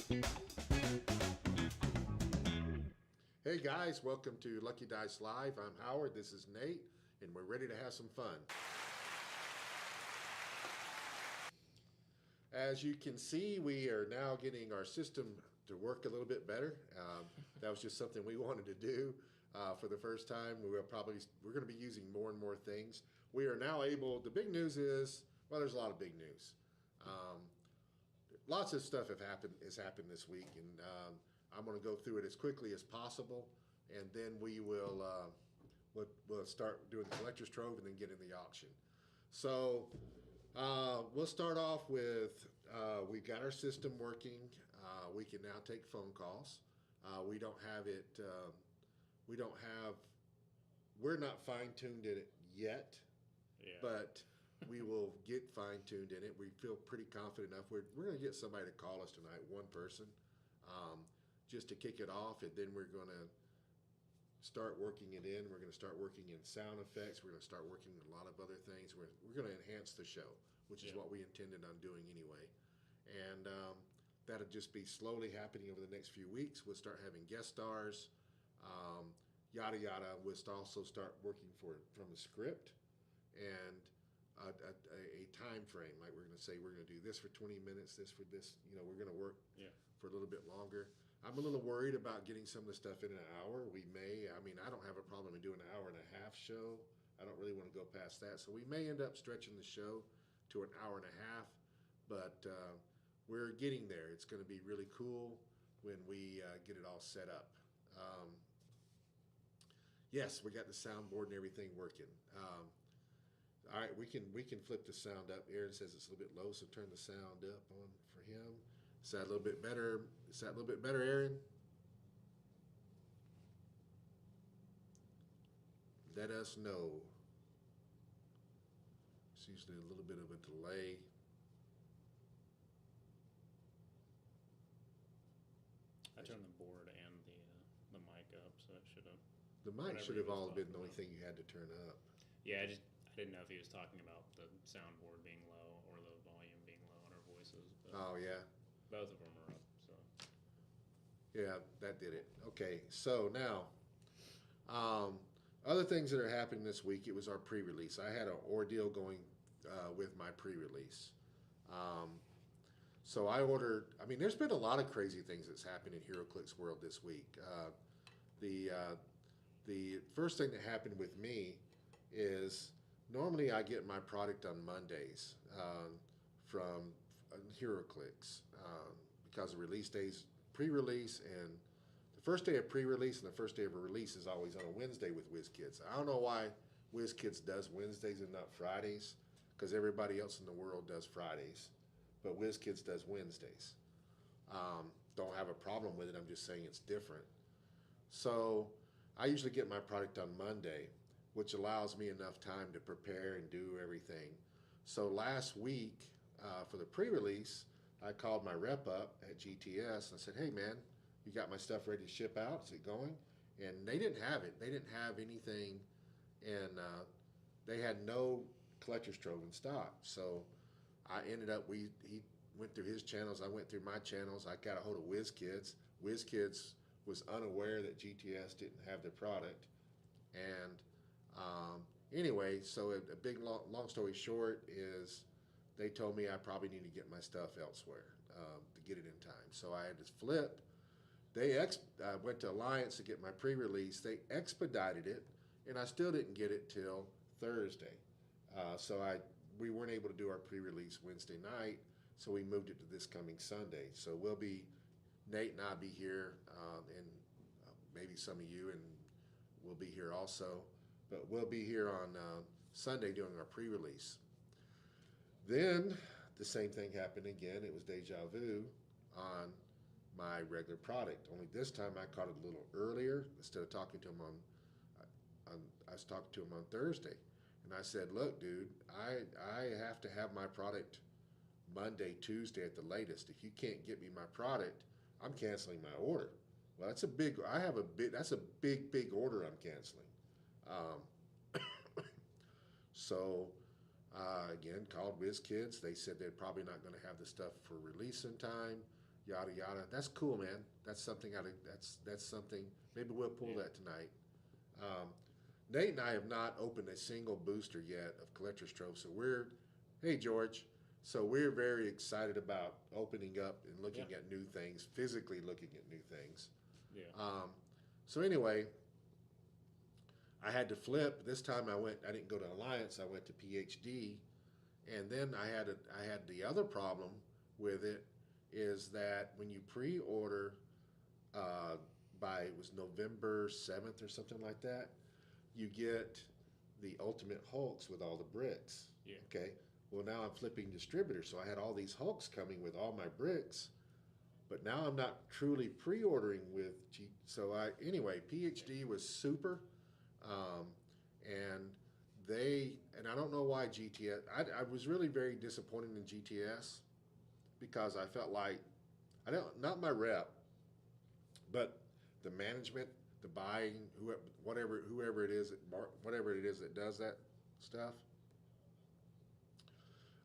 Hey guys, welcome to Lucky Dice Live. I'm Howard, this is Nate, and we're ready to have some fun. As you can see, we are now getting our system to work a little bit better. That was just something we wanted to do for the first time. We're going to be using more and more things. We are now able. The big news is, well, there's a lot of big news. Um, Lots of stuff has happened this week, and I'm going to go through it as quickly as possible, and then we'll start doing the collector's trove and then get in the auction. So we'll start off with we've got our system working. We can now take phone calls. We don't have it. We don't have. We're not fine tuned in it yet, Yeah. but we will get fine tuned in it. We feel pretty confident enough. We're going to get somebody to call us tonight, one person, just to kick it off, and then we're going to start working it in. We're going to start working in sound effects. We're going to start working in a lot of other things. We're going to enhance the show, which is what we intended on doing anyway. And that'll just be slowly happening over the next few weeks. We'll start having guest stars, yada yada. We'll also start working from a script and a time frame. Like we're going to say we're going to do this for 20 minutes, this for this. We're going to work for a little bit longer. I'm a little worried about getting some of the stuff in an hour. We may. I mean, I don't have a problem in doing an hour and a half show. I don't really want to go past that. So we may end up stretching the show to an hour and a half, but we're getting there. It's going to be really cool when we get it all set up. Yes, we got the soundboard and everything working. All right, we can flip the sound up. Aaron says it's a little bit low, so turn the sound up on for him. Is that a little bit better? Is that a little bit better, Aaron? Let us know. It's usually a little bit of a delay. I turned the board and the mic up, so it should have. The mic should have all been the only thing you had to turn up. Yeah, I didn't know if he was talking about the soundboard being low or the volume being low on our voices. But Oh yeah. both of them are up. So Yeah, that did it. Okay, so now, other things that are happening this week. It was our pre-release. I had an ordeal going with my pre-release. So I ordered. I mean, there's been a lot of crazy things that's happened in HeroClix world this week. The first thing that happened with me is normally I get my product on Mondays from HeroClix because the release days pre-release and the first day of pre-release and the first day of a release is always on a Wednesday with WizKids. I don't know why WizKids does Wednesdays and not Fridays because everybody else in the world does Fridays, but WizKids does Wednesdays. Don't have a problem with it. I'm just saying it's different. So I usually get my product on Monday, which allows me enough time to prepare and do everything. So last week for the pre-release, I called my rep up at GTS and I said, "Hey man, you got my stuff ready to ship out? Is it going?" And they didn't have it. They didn't have anything, and they had no collector's trove in stock. So I ended up he went through his channels. I went through my channels. I got a hold of WizKids. WizKids was unaware that GTS didn't have their product, and anyway, so a big long story short is they told me I probably need to get my stuff elsewhere to get it in time. So I had to flip. They went to Alliance to get my pre-release. They expedited it, and I still didn't get it till Thursday. So we weren't able to do our pre-release Wednesday night, so we moved it to this coming Sunday. So Nate and I'll be here, and maybe some of you, and we'll be here also. But we'll be here on Sunday doing our pre-release. Then the same thing happened again. It was deja vu on my regular product. Only this time I caught it a little earlier. Instead of talking to him I was talking to him on Thursday, and I said, "Look, dude, I have to have my product Monday, Tuesday at the latest. If you can't get me my product, I'm canceling my order." Well, that's a big. That's a big order I'm canceling. Um, so again, called WizKids. They said they're probably not going to have the stuff for release in time. yada yada. That's cool, man. That's something that's something. Maybe we'll pull Yeah. that tonight. Um, Nate and I have not opened a single booster yet of Collector's Trove, so we're, hey George, so we're very excited about opening up and looking Yeah. at new things, physically looking at new things. Yeah. Um, so anyway, I had to flip. This time I didn't go to Alliance. I went to PhD, and then I had the other problem with it is that when you pre-order uh, by it was November 7th or something like that, you get the Ultimate Hulks with all the bricks. Yeah. Okay. Well, now I'm flipping distributor, so I had all these Hulks coming with all my bricks, but now I'm not truly pre-ordering with G. So I anyway, PhD was super, um, and and I don't know why GTS. I was really very disappointed in GTS because I felt like I don't not my rep, but the management, the buying, whoever it is, whatever it is that does that stuff.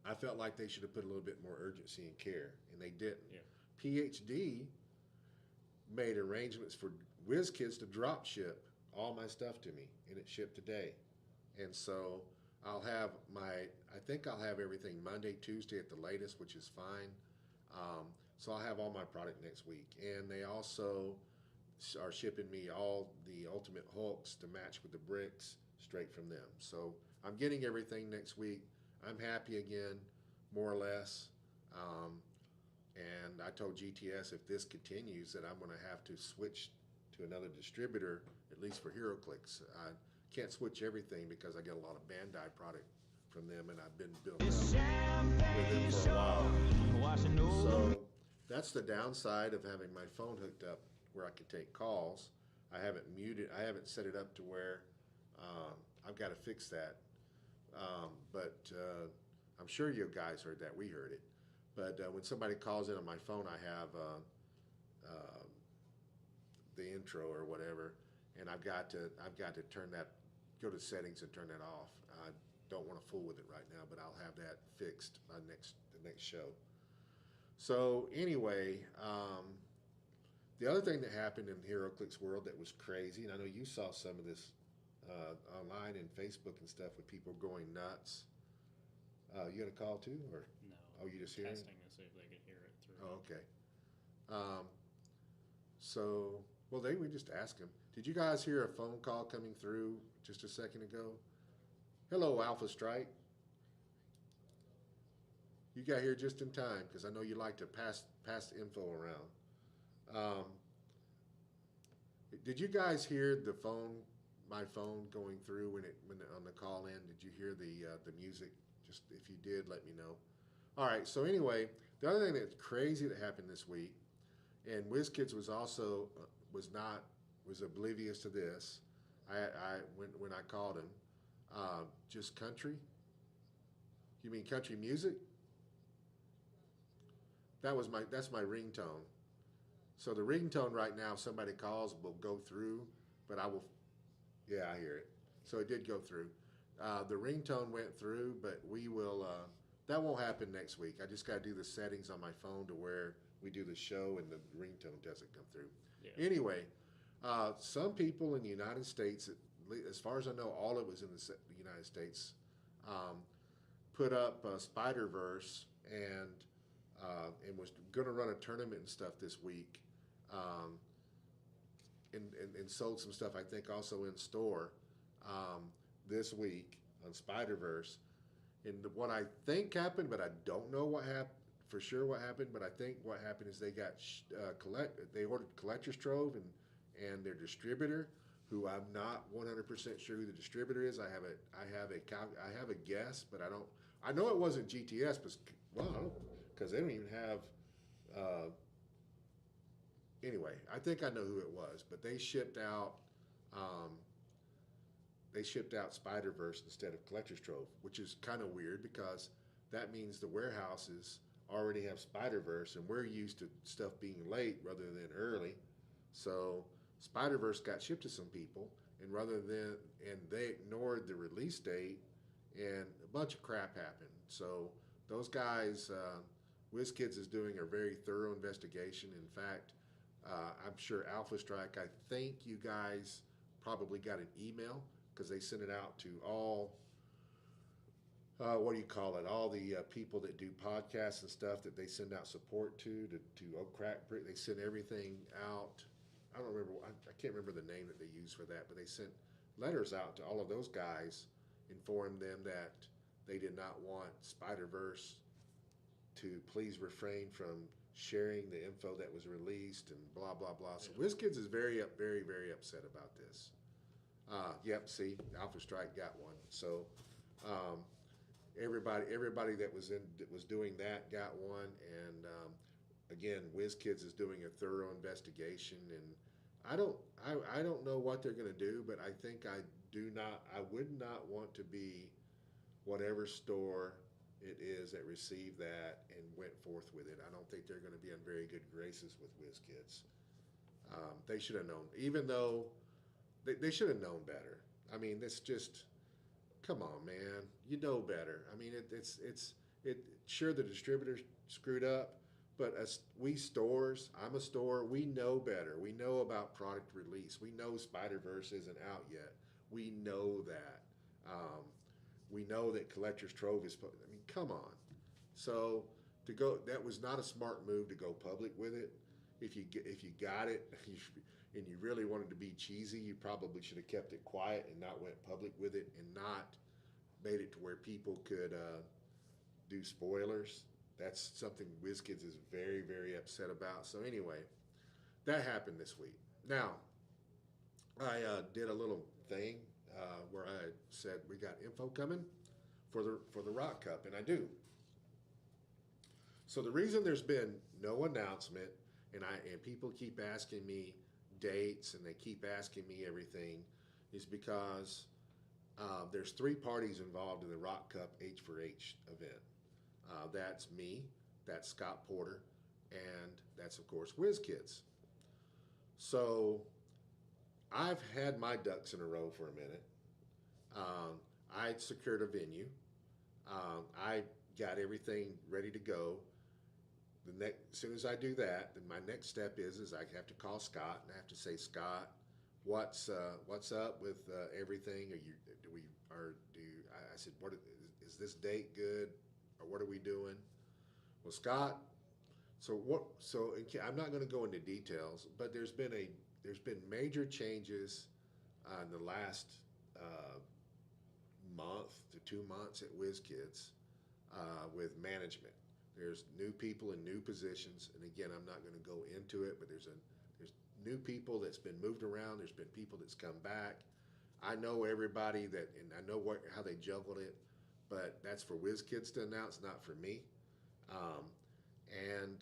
I felt like they should have put a little bit more urgency and care, and they didn't. Yeah. PhD made arrangements for WizKids to drop ship all my stuff to me, and it shipped today. And so I think I'll have everything Monday, Tuesday at the latest, which is fine. So I'll have all my product next week. And they also are shipping me all the Ultimate Hulks to match with the bricks straight from them. So I'm getting everything next week. I'm happy again, more or less. Um, and I told GTS if this continues that I'm going to have to switch to another distributor, at least for HeroClix. I can't switch everything because I get a lot of Bandai product from them, and I've been built up with them for a while. So that's the downside of having my phone hooked up where I can take calls. I haven't set it up to where I've got to fix that. But I'm sure you guys heard that. We heard it. But when somebody calls in on my phone, I have uh, the intro or whatever, and I've got to turn that, go to settings and turn that off. I don't want to fool with it right now, but I'll have that fixed by the next show. So anyway, the other thing that happened in HeroClix world that was crazy, and I know you saw some of this online and Facebook and stuff with people going nuts. You got a call too, or No. oh, you just hearing it? Testing to see if they could hear it through. Oh, okay. Um, so, well, we just asked him. Did you guys hear a phone call coming through just a second ago? Hello, Alpha Strike. You got here just in time because I know you like to pass the info around. Did you guys hear my phone going through when on the call in? Did you hear the music? Just if you did, let me know. All right. So anyway, the other thing that's crazy that happened this week, and WizKids was also was oblivious to this. When I called him, just country. You mean country music? That's my ringtone. So the ringtone right now, if somebody calls, will go through, but I will. Yeah, I hear it. So it did go through. The ringtone went through, but we will. That won't happen next week. I just got to do the settings on my phone to where we do the show and the ringtone doesn't come through. Yeah. Anyway, some people in the United States, as far as I know, all of it was in the United States, put up Spider Verse and was going to run a tournament and stuff this week, um, and sold some stuff I think also in store this week on Spider Verse. And what I think happened, but I don't know what happened for sure. What happened, but I think what happened is they got they ordered Collector's Trove and their distributor, who I'm not 100% sure who the distributor is. I have a guess, but I don't. I know it wasn't GTS, but well, because they don't even have. Anyway, I think I know who it was, but they shipped out. They shipped out Spider Verse instead of Collector's Trove, which is kind of weird because that means the warehouses already have Spider Verse, and we're used to stuff being late rather than early. So Spider Verse got shipped to some people, and they ignored the release date, and a bunch of crap happened. So those guys WizKids is doing a very thorough investigation. In fact, I'm sure Alpha Strike, I think you guys probably got an email because they sent it out to all, what do you call it? All the people that do podcasts and stuff that they send out support to Oak Crack Brick. They send everything out. I don't remember, I can't remember the name that they use for that, but they sent letters out to all of those guys, informing them that they did not want Spider Verse to please refrain from sharing the info that was released and blah blah blah. So WizKids is very very upset about this. Yep, see, Alpha Strike got one. So um, everybody that was doing that got one, and again, WizKids is doing a thorough investigation, and I don't know what they're going to do, but I would not want to be whatever store it is that received that and went forth with it. I don't think they're going to be in very good graces with WizKids. They should have known, even though they should have known better. I mean, it's just, come on, man, you know better. I mean, it. Sure, the distributor screwed up, but as we stores, I'm a store. We know better. We know about product release. We know Spider Verse isn't out yet. We know that. We know that Collector's Trove is. I mean, come on. So that was not a smart move to go public with it. If you got it, and you really wanted to be cheesy, you probably should have kept it quiet and not went public with it, and not made it to where people could do spoilers. That's something WizKids is very very upset about. So anyway, that happened this week. Now, I did a little thing where I said we got info coming for the Rock Cup, and I do. So the reason there's been no announcement, and people keep asking me dates, and they keep asking me everything, is because there's three parties involved in the Rock Cup H for H event. That's me, that's Scott Porter, and that's of course WizKids. So I've had my ducks in a row for a minute. I secured a venue. I got everything ready to go. As soon as I do that, then my next step is I have to call Scott, and I have to say, Scott, what's up with everything? I said, what is this date good, or what are we doing? Well, Scott, I'm not going to go into details, but there's been major changes in the last month to 2 months at WizKids with management. There's new people in new positions, and again, I'm not going to go into it, but there's new people that's been moved around. There's been people that's come back. I know everybody and I know how they juggled it, but that's for WizKids to announce, not for me. Um, and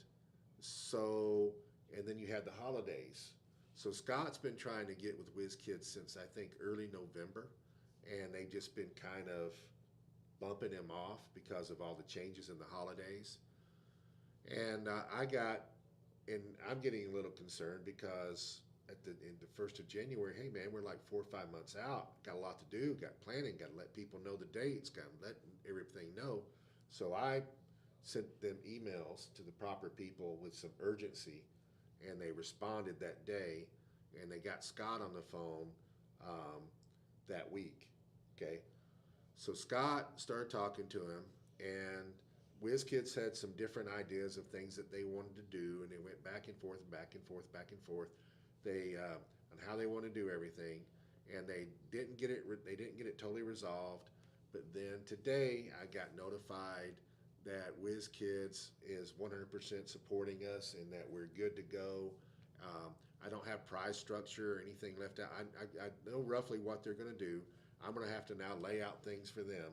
so, and then you had the holidays. So Scott's been trying to get with WizKids since I think early November, and they've just been kind of bumping him off because of all the changes in the holidays. And I'm getting a little concerned because in the 1st of January, hey man, we're like 4 or 5 months out. Got a lot to do. Got planning. Got to let people know the dates. Got to let everything know. So I sent them emails to the proper people with some urgency, and they responded that day, and they got Scott on the phone that week. Okay, so Scott started talking to him, and WizKids had some different ideas of things that they wanted to do, and they went back and forth, back and forth, back and forth. They on how they want to do everything, and they didn't get it. They didn't get it totally resolved. But then today, I got notified that WizKids is 100% supporting us, and that we're good to go. I don't have prize structure or anything left out. I know roughly what they're going to do. I'm going to have to now lay out things for them.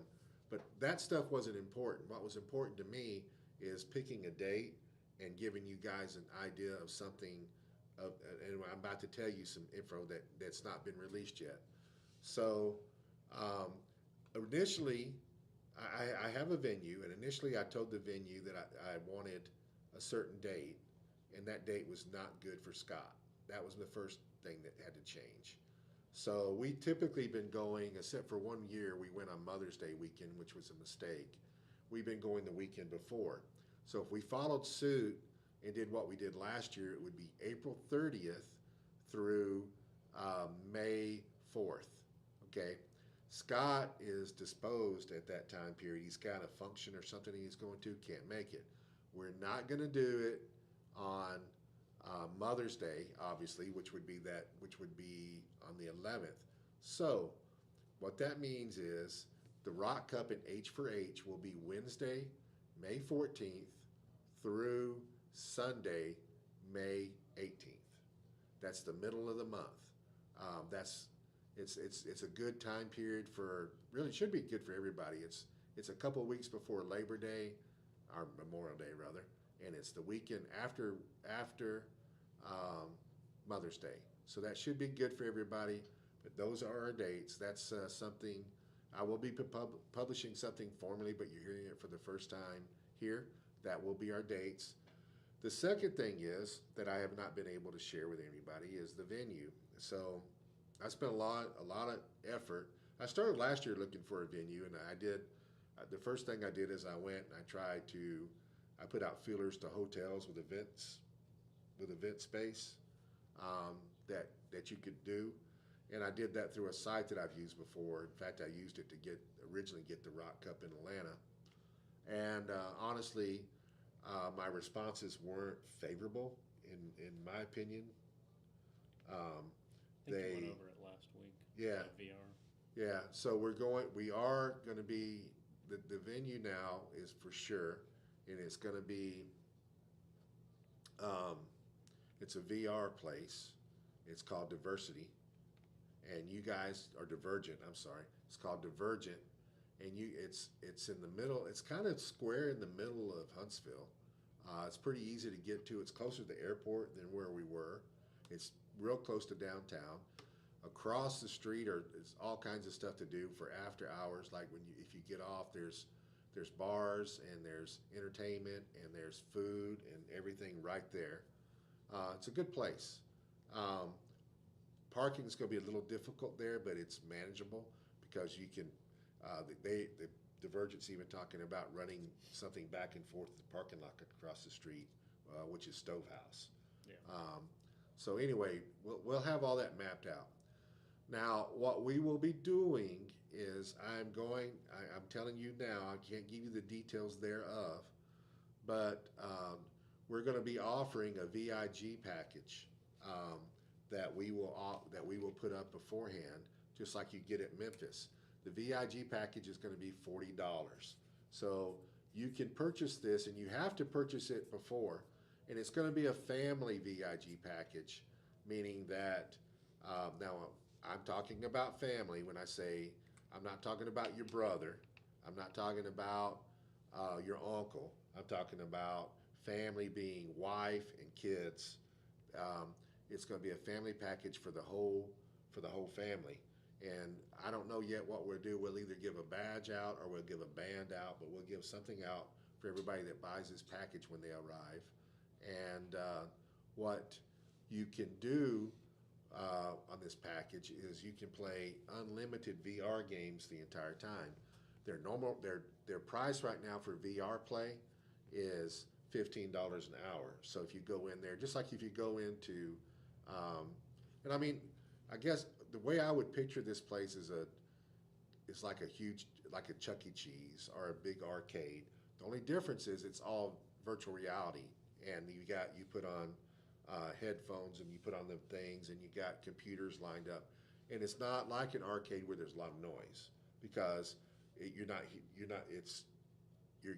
But that stuff wasn't important. What was important to me is picking a date and giving you guys an idea of something. And I'm about to tell you some info that's not been released yet. So initially, I have a venue, and initially I told the venue that I wanted a certain date, and that date was not good for Scott. That was the first thing that had to change. So we typically been going, except for 1 year, we went on Mother's Day weekend, which was a mistake. We've been going the weekend before. So if we followed suit and did what we did last year, it would be April 30th through May 4th. Okay. Scott is disposed at that time period. He's got a function or something he's going to, can't make it. We're not going to do it on Mother's Day, obviously, which would be on the 11th. So, what that means is the Rock Cup in H for H will be Wednesday, May 14th through Sunday, May 18th. That's the middle of the month. That's it's a good time period for really should be good for everybody. It's a couple of weeks before Labor Day, or Memorial Day rather, and it's the weekend after Mother's Day. So that should be good for everybody. But those are our dates. That's something I will be publishing something formally, but you're hearing it for the first time here. That will be our dates. The second thing is that I have not been able to share with anybody is the venue. So I spent a lot of effort. I started last year looking for a venue, and I did. The first thing I did is I went and I put out feelers to hotels with event space that you could do, and I did that through a site that I've used before. In fact, I used it to originally get the Rock Cup in Atlanta, and honestly, my responses weren't favorable in my opinion. I think you went over it last week. Yeah, VR. yeah. So we are going to be the venue now is for sure, and it's going to be it's a VR place. It's called Diversity, and you guys are Divergent. I'm sorry. It's called Divergent, and it's in the middle. It's kind of square in the middle of Huntsville. It's pretty easy to get to. It's closer to the airport than where we were. It's real close to downtown. Across the street is all kinds of stuff to do for after hours. Like if you get off, there's bars and there's entertainment and there's food and everything right there. It's a good place. Parking is going to be a little difficult there, but it's manageable because you can. The Divergent's even talking about running something back and forth the parking lot across the street, which is Stovehouse. Yeah. So anyway, we'll have all that mapped out. Now, what we will be doing is I'm telling you now, I can't give you the details thereof, but we're going to be offering a VIG package that we will put up beforehand, just like you get at Memphis. The VIG package is going to be $40. So you can purchase this, and you have to purchase it before, and it's going to be a family VIG package, meaning that now I'm talking about family when I say I'm not talking about your brother, I'm not talking about your uncle, I'm talking about family being wife and kids. It's going to be a family package for the whole family. And I don't know yet what we'll do. We'll either give a badge out or we'll give a band out, but we'll give something out for everybody that buys this package when they arrive. And what you can do on this package is you can play unlimited VR games the entire time. Their price right now for VR play is $15 an hour. So if you go in there, just like if you go into, and I mean, I guess the way I would picture this place is like a Chuck E. Cheese or a big arcade. The only difference is it's all virtual reality, and you put on headphones and you put on the things and you got computers lined up, and it's not like an arcade where there's a lot of noise because you've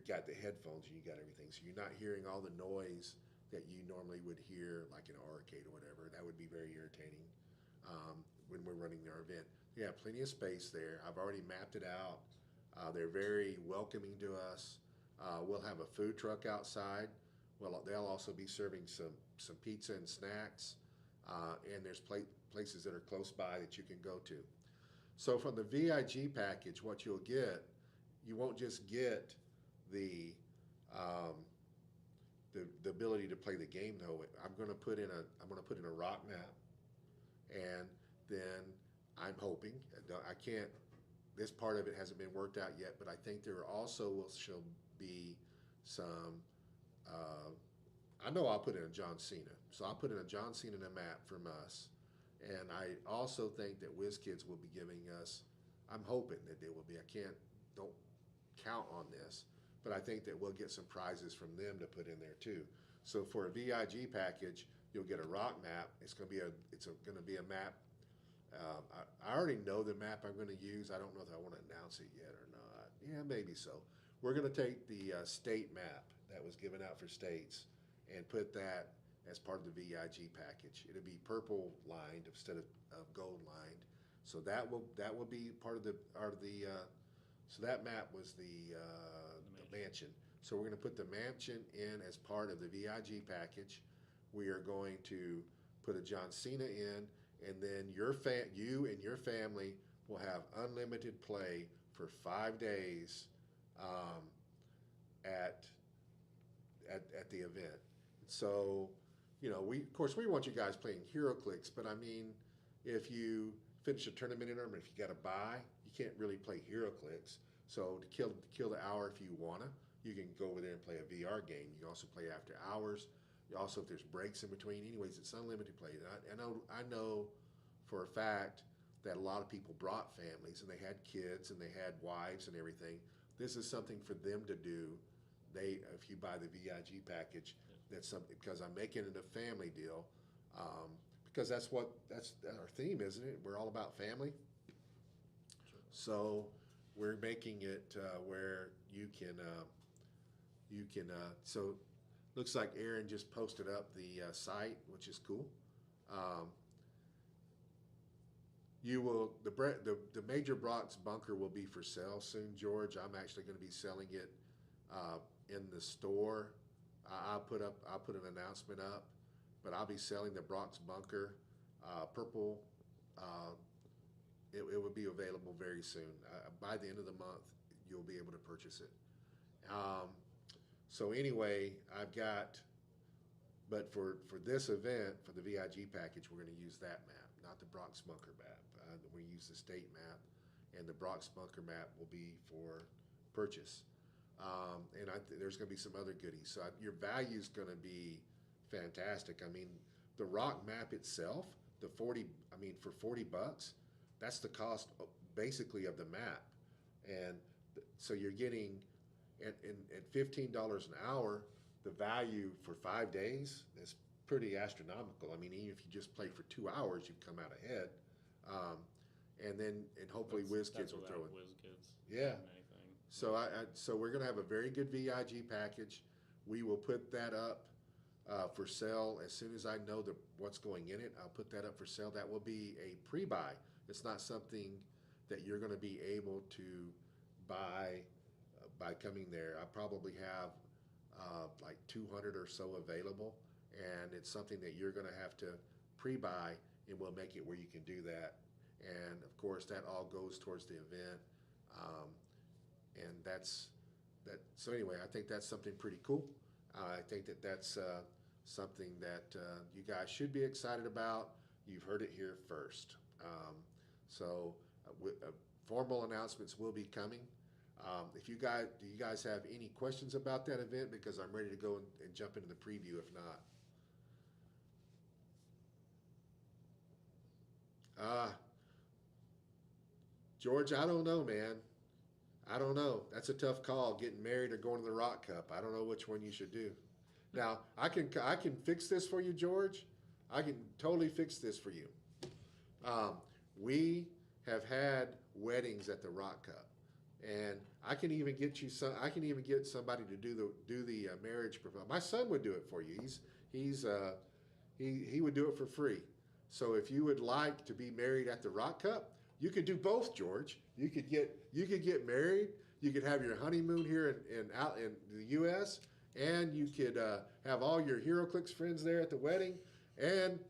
got the headphones and you got everything, so you're not hearing all the noise that you normally would hear like in an arcade or whatever. That would be very irritating when we're running our event. Yeah, plenty of space there. I've already mapped it out. They're very welcoming to us. We'll have a food truck outside. Well, they'll also be serving some pizza and snacks, and there's places that are close by that you can go to. So from the VIG package, what you'll get, you won't just get the ability to play the game though. I'm going to put in a rock map, and then I'm hoping I can't. This part of it hasn't been worked out yet, but I think there also will be some Uh, I know I'll put in a John Cena. So I'll put in a John Cena map from us. And I also think that WizKids will be giving us, I'm hoping that they will be, don't count on this, but I think that we'll get some prizes from them to put in there too. So for a VIG package, you'll get a rock map. Going to be a map. I already know the map I'm going to use. I don't know if I want to announce it yet or not. Yeah, maybe so. We're going to take the state map that was given out for states and put that as part of the VIG package. It'll be purple lined instead of gold lined. So that will be part of the so that map was the mansion. So we're going to put the mansion in as part of the VIG package. We are going to put a John Cena in, and then you and your family will have unlimited play for 5 days um, at at the event. So, we of course we want you guys playing HeroClix, but I mean, if you finish a tournament in them, if you got to buy, you can't really play HeroClix. So to kill the hour, if you wanna, you can go over there and play a VR game. You can also play after hours. You also, if there's breaks in between, anyways, it's unlimited play. And I know for a fact that a lot of people brought families and they had kids and they had wives and everything. This is something for them to do. If you buy the VIG package, that's something, because I'm making it a family deal, because that's our theme, isn't it? We're all about family. So we're making it where so looks like Aaron just posted up the site, which is cool. Um, the Major Brock's bunker will be for sale soon, George. I'm actually going to be selling it in the store. I'll put an announcement up, but I'll be selling the Brock's bunker purple. It will be available very soon. By the end of the month, you'll be able to purchase it. So anyway, but for this event, for the VIG package, we're going to use that map, not the Brock's bunker map. We use the state map, and the Brock's bunker map will be for purchase. And there's going to be some other goodies. So your value is going to be fantastic. I mean, the rock map itself, for $40, that's the cost basically of the map. And so you're getting at $15 an hour, the value for 5 days is pretty astronomical. I mean, even if you just play for 2 hours, you come out ahead. And hopefully WizKids will throw it. WizKids. Yeah. So we're going to have a very good VIG package. We will put that up for sale as soon as I know what's going in it. I'll put that up for sale. That will be a pre-buy. It's not something that you're going to be able to buy by coming there. I probably have like 200 or so available, and it's something that you're going to have to pre-buy, and we'll make it where you can do that. And of course, that all goes towards the event. And that's that. So anyway, I think that's something pretty cool. I think that's something that you guys should be excited about. You've heard it here first. So formal announcements will be coming. Do you guys have any questions about that event? Because I'm ready to go and jump into the preview. If not, George, I don't know, man. I don't know. That's a tough call, getting married or going to the Rock Cup. I don't know which one you should do. Now, I can fix this for you, George. I can totally fix this for you. We have had weddings at the Rock Cup, and I can even get you some. I can even get somebody to do the marriage proposal. My son would do it for you. He would do it for free. So if you would like to be married at the Rock Cup, you could do both, George. You could get married. You could have your honeymoon here out in the U.S., and you could have all your HeroClix friends there at the wedding, and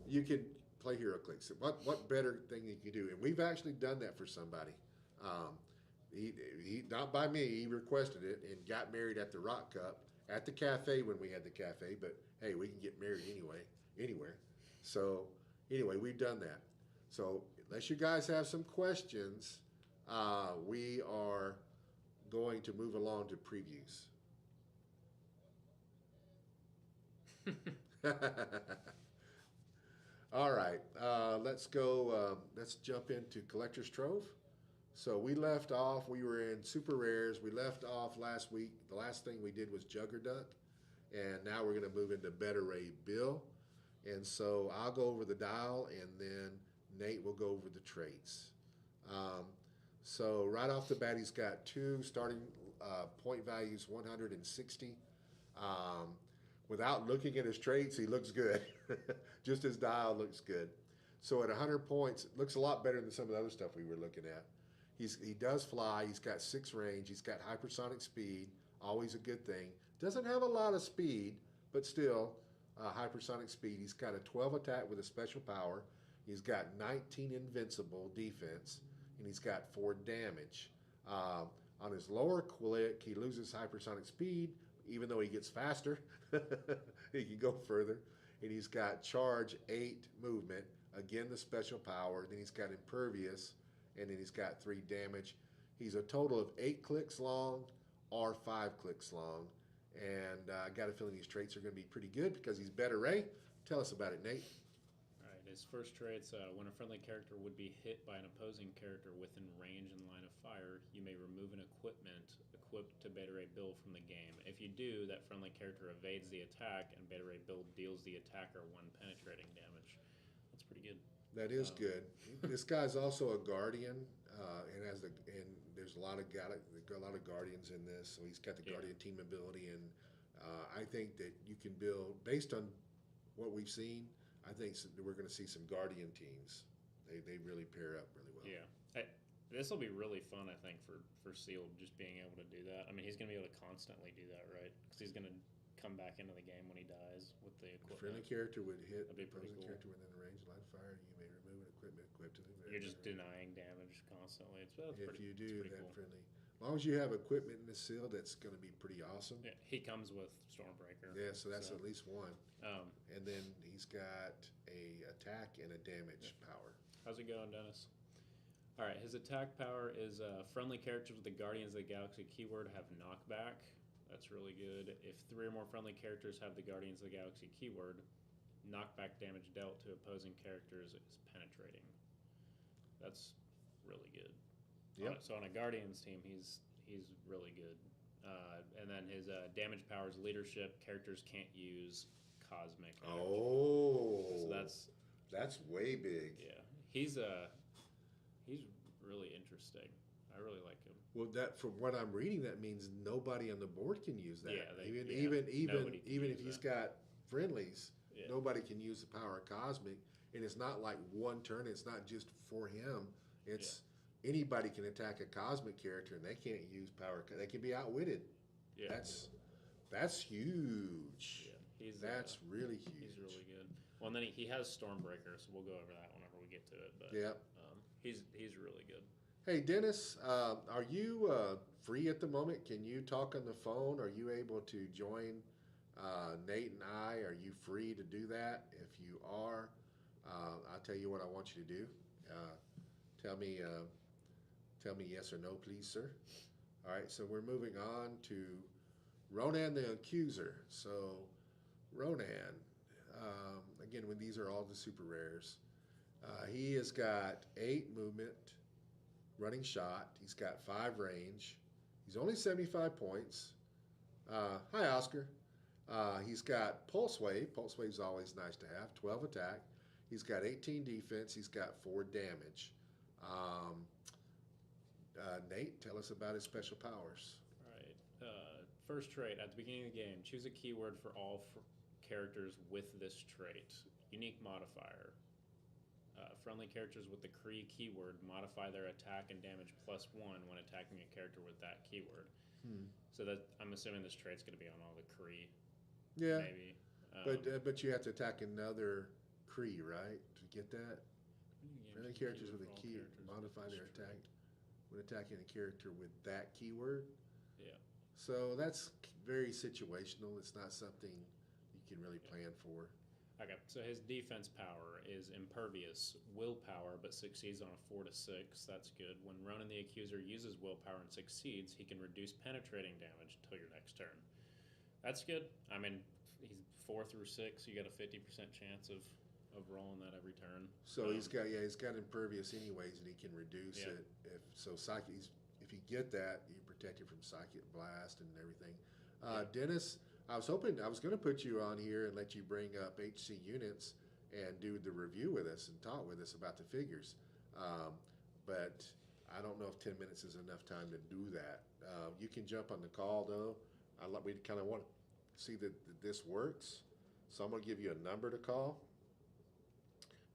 you could play HeroClix. What better thing you could do? And we've actually done that for somebody. He not by me. He requested it and got married at the Rock Cup at the cafe when we had the cafe. But hey, we can get married anywhere. So anyway, we've done that. So unless you guys have some questions, we are going to move along to previews. All right, let's go. Let's jump into Collector's Trove. So we left off. We were in super rares. We left off last week. The last thing we did was Juggerduck, and now we're going to move into Better Ray Bill. And so I'll go over the dial, and then Nate will go over the traits. Um, so right off the bat, he's got two starting point values, 160. Um, Without looking at his traits, he looks good. Just his dial looks good. So at 100 points, it looks a lot better than some of the other stuff we were looking at. He does fly. He's got 6 range. He's got hypersonic speed, always a good thing. Doesn't have a lot of speed, but still hypersonic speed. He's got a 12 attack with a special power. He's got 19 invincible defense, and he's got 4 damage. On his lower click, he loses hypersonic speed, even though he gets faster. He can go further. And he's got charge 8 movement. Again, the special power. Then he's got impervious, and then he's got 3 damage. He's a total of 8 clicks long or 5 clicks long. And I got a feeling these traits are going to be pretty good because he's better, Ray. Tell us about it, Nate. All right, his first traits, when a friendly character would be hit by an opposing character within range and line of fire, you may remove an equipment equipped to Beta Ray Bill from the game. If you do, that friendly character evades the attack, and Beta Ray Bill deals the attacker 1 penetrating damage. That's pretty good. That is good. This guy's also a guardian, and there's a lot of guardians in this. So he's got the guardian team ability, and I think that you can build based on what we've seen. I think we're going to see some guardian teams. They really pair up really well. Yeah. This will be really fun, I think, for Sealed, just being able to do that. I mean, he's going to be able to constantly do that, right? Because he's going to come back into the game when he dies with the equipment. A friendly character would hit That'd be pretty opposing cool. character within the range of line of fire. You may remove an equipment equipped to the. You're just denying damage constantly. If you do that cool. friendly, as long as you have equipment in the seal, that's going to be pretty awesome. Yeah, he comes with Stormbreaker. Yeah, so that's at least one. Um, And then he's got a attack and a damage power. How's it going, Dennis? All right, his attack power is friendly characters with the Guardians of the Galaxy keyword have knockback. That's really good. If 3 or more friendly characters have the Guardians of the Galaxy keyword, knockback damage dealt to opposing characters is penetrating. That's really good. Yep. So on a Guardians team, he's really good. And then his damage power is leadership. Characters can't use cosmic energy. Oh, So that's way big. yeah. He's really interesting. I really like him. Well, that from what I'm reading, that means nobody on the board can use that. Yeah, even nobody can even use if he's that. got friendlies, Yeah. nobody can use the power of cosmic. And it's not like one turn. It's not just for him. It's anybody can attack a cosmic character, and they can't use power. They can be outwitted. Yeah. That's huge. Yeah. That's really huge. He's really good. Well, and then he has Stormbreaker, so we'll go over that whenever we get to it. But Yeah. he's really good. Hey, Dennis, are you free at the moment? Can you talk on the phone? Are you able to join Nate and I? Are you free to do that? If you are, I'll tell you what I want you to do. Tell me yes or no, please, sir. All right, so we're moving on to Ronan the Accuser. So, Ronan, again, when these are all the super rares, he has got 8 movement, running shot. He's got 5 range. He's only 75 points. Hi, Oscar. He's got Pulse Wave. Pulse Wave is always nice to have. 12 attack. He's got 18 defense. He's got 4 damage. Nate, tell us about his special powers. All right. First trait at the beginning of the game: choose a keyword for all characters with this trait. Unique modifier. Friendly characters with the Kree keyword modify their attack and damage +1 when attacking a character with that keyword. So that I'm assuming this trait's going to be on all the Kree. Yeah, Maybe. but you have to attack another Kree, right? To get that. Friendly characters with a key modify their attack when attacking a character with that keyword. Yeah. So that's very situational. It's not something you can really plan for. Okay, so his defense power is impervious, willpower, but succeeds on a 4 to 6. That's good. When Ronan the Accuser uses willpower and succeeds, he can reduce penetrating damage until your next turn. That's good. I mean, he's 4 through 6. You got a 50% chance of rolling that every turn. So he's got impervious anyways, and he can reduce Yeah. it so psychic. If you get that, you protect you from psychic blast and everything. Dennis, I was going to put you on here and let you bring up HC units and do the review with us and talk with us about the figures, but I don't know if 10 minutes is enough time to do that. You can jump on the call though. We kind of want to see that this works, so I'm going to give you a number to call.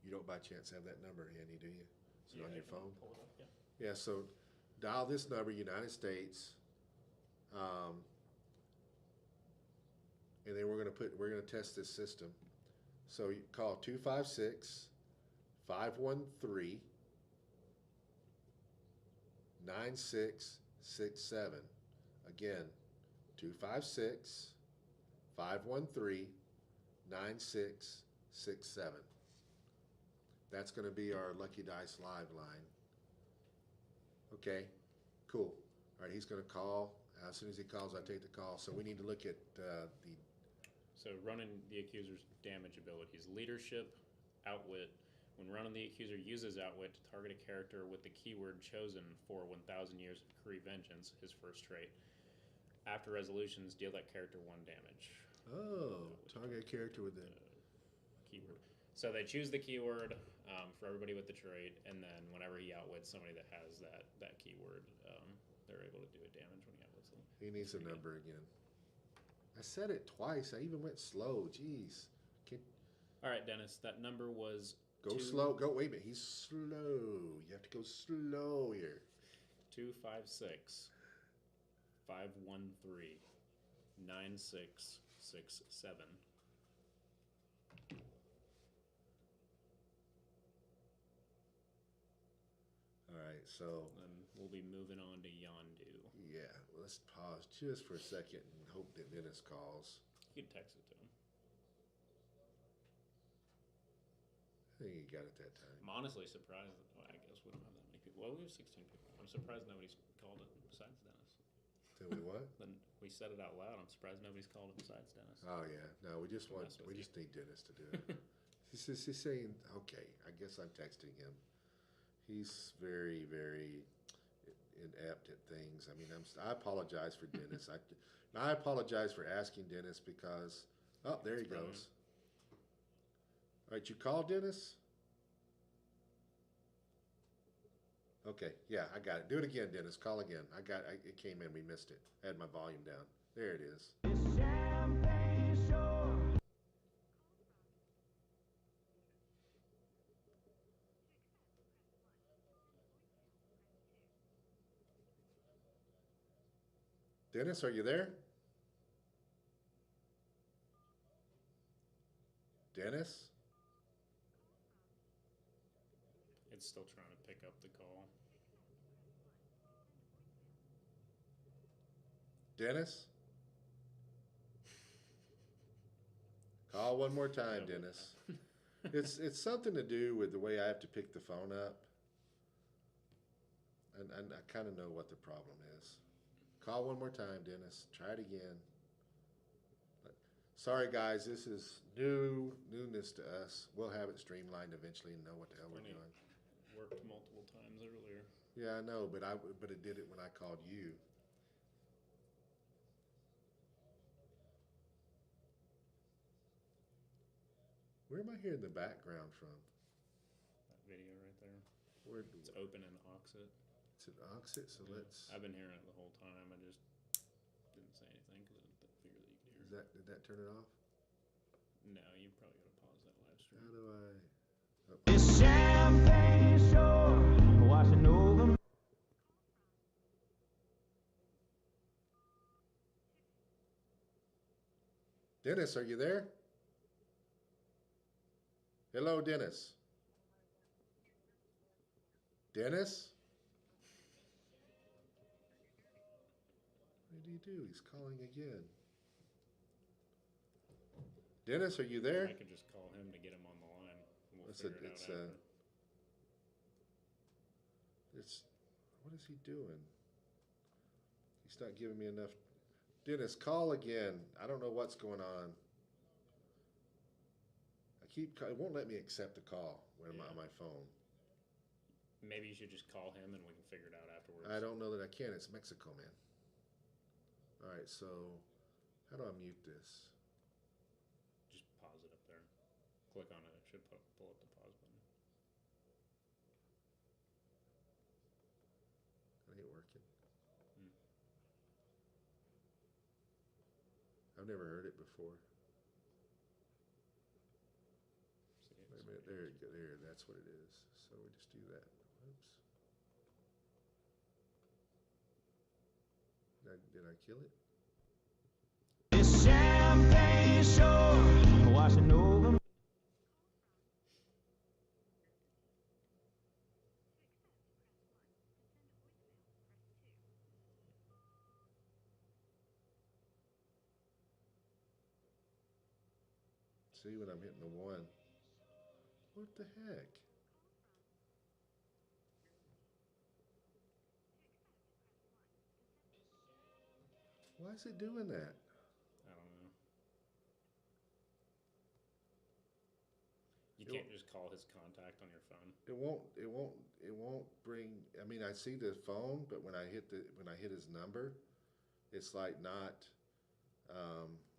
You don't by chance have that number handy, do you? Is it on your phone? Pull it up, yeah. Yeah, so dial this number, United States, and then we're gonna test this system. So you call 256-513-9667. Again, 256-513-9667. That's going to be our Lucky Dice Live line. Okay, cool. All right, he's going to call. As soon as he calls, I take the call. So we need to look at the. So running the accuser's damage abilities: leadership, outwit. When running, the accuser uses outwit to target a character with the keyword chosen for 1,000 years of Kree vengeance, his first trait. After resolutions, deal that character 1 damage. Oh, target a character with the keyword. So they choose the keyword for everybody with the trait, and then whenever he outwits somebody that has that keyword, they're able to do a damage when he outwits them. He needs a number again. I said it twice. I even went slow. Jeez. All right, Dennis. That number was. Go slow. Go. Wait a minute. He's slow. You have to go slow here. 256 513 9667. All right, so then we'll be moving on to Yondu. Yeah, let's pause just for a second and hope that Dennis calls. You can text it to him. I think he got it that time. I'm honestly surprised. Well, I guess we don't have that many people. Well, we have 16 people. I'm surprised nobody's called it besides Dennis. Tell me what? Then we said it out loud. I'm surprised nobody's called it besides Dennis. Oh yeah, no, we just need Dennis to do it. He's saying, okay, I guess I'm texting him. He's very, very inept at things. I mean, I apologize for Dennis. I apologize for asking Dennis because, oh, there he goes. All right, you called Dennis? Okay, yeah, I got it. Do it again, Dennis. Call again. It came in. We missed it. I had my volume down. There it is. Dennis, are you there? Dennis? It's still trying to pick up the call. Dennis? Call one more time, Dennis. It's something to do with the way I have to pick the phone up. And I kind of know what the problem is. Call one more time, Dennis. Try it again. Sorry, guys. This is newness to us. We'll have it streamlined eventually and know what the hell we're doing. Worked multiple times earlier. Yeah, I know, but it did it when I called you. Where am I hearing the background from? That video right there. It's open in Auxxit. It's an Auxxit, so Yeah. let's. I've been hearing it the whole time. I just didn't say anything because I figured that you could hear. Did that turn it off? No, you probably got to pause that live stream. How do I? Oh. This champagne shore washing over me. Dennis, are you there? Hello, Dennis. Dennis? What did he do? He's calling again. Dennis, are you there? I could just call him to get him on the line. And we'll Listen, figure it out after. What is he doing? He's not giving me enough. Dennis, call again. I don't know what's going on. It won't let me accept the call when I'm Yeah. on my phone. Maybe you should just call him and we can figure it out afterwards. I don't know that I can. It's Mexico, man. All right, so how do I mute this? Just pause it up there. Click on it. It should pull up the pause button. It ain't working. Hmm. I've never heard it before. See, Wait a minute. There, there. That's what it is. So we just do that. Oops. Did I kill it? This champagne shore washing over. See when I'm hitting the one. What the heck? Why is it doing that? I don't know. You It can't just call his contact on your phone. It won't. It won't bring. I mean, I see the phone, but when I hit his number, it's like not.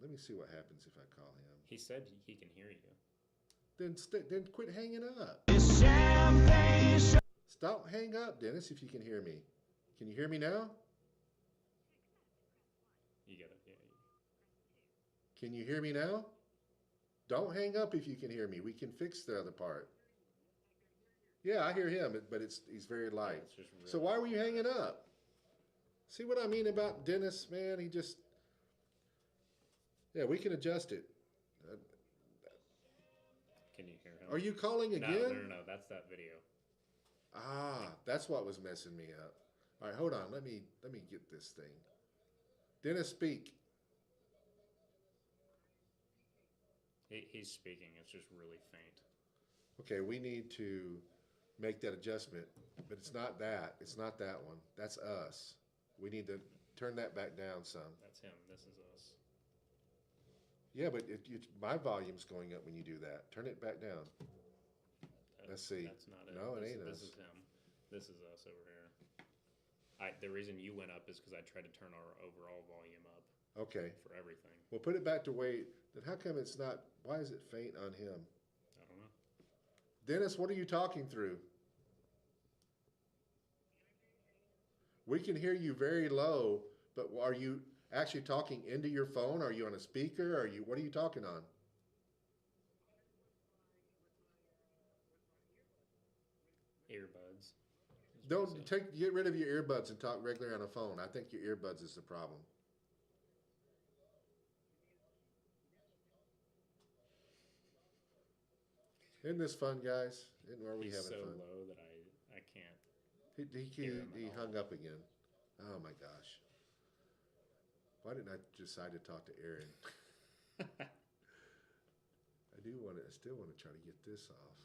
Let me see what happens if I call him. He said he can hear you. Then quit hanging up. This champagne shore. Stop hang up, Dennis. If you can hear me, can you hear me now? You get it. Yeah. Can you hear me now? Don't hang up if you can hear me. We can fix the other part. Yeah, I hear him, but he's very light. It's just really So why were you hanging up? See what I mean about Dennis, man? He just. Yeah, we can adjust it. Can you hear him? Are you calling No, again? no. That's that video. Ah, that's what was messing me up. All right, hold on. Let me get this thing. Dennis, speak. He's speaking. It's just really faint. Okay, we need to make that adjustment, but it's not that. It's not that one. That's us. We need to turn that back down some. That's him. This is us. Yeah, but my volume's going up when you do that. Turn it back down. Let's see. That's not it. No, it ain't This us. is him. This is us over here. The reason you went up is because I tried to turn our overall volume up Okay. for everything. Well, put it back to weight. Then how come it's not? Why is it faint on him? I don't know. Dennis, what are you talking through? We can hear you very low, but are you actually talking into your phone? Are you on a speaker? What are you talking on? Earbuds. Get rid of your earbuds and talk regularly on a phone. I think your earbuds is the problem. Isn't this fun, guys? Are we He's having so fun? low that I can't. He hung up again. Oh my gosh. Why didn't I decide to talk to Aaron? I still want to try to get this off.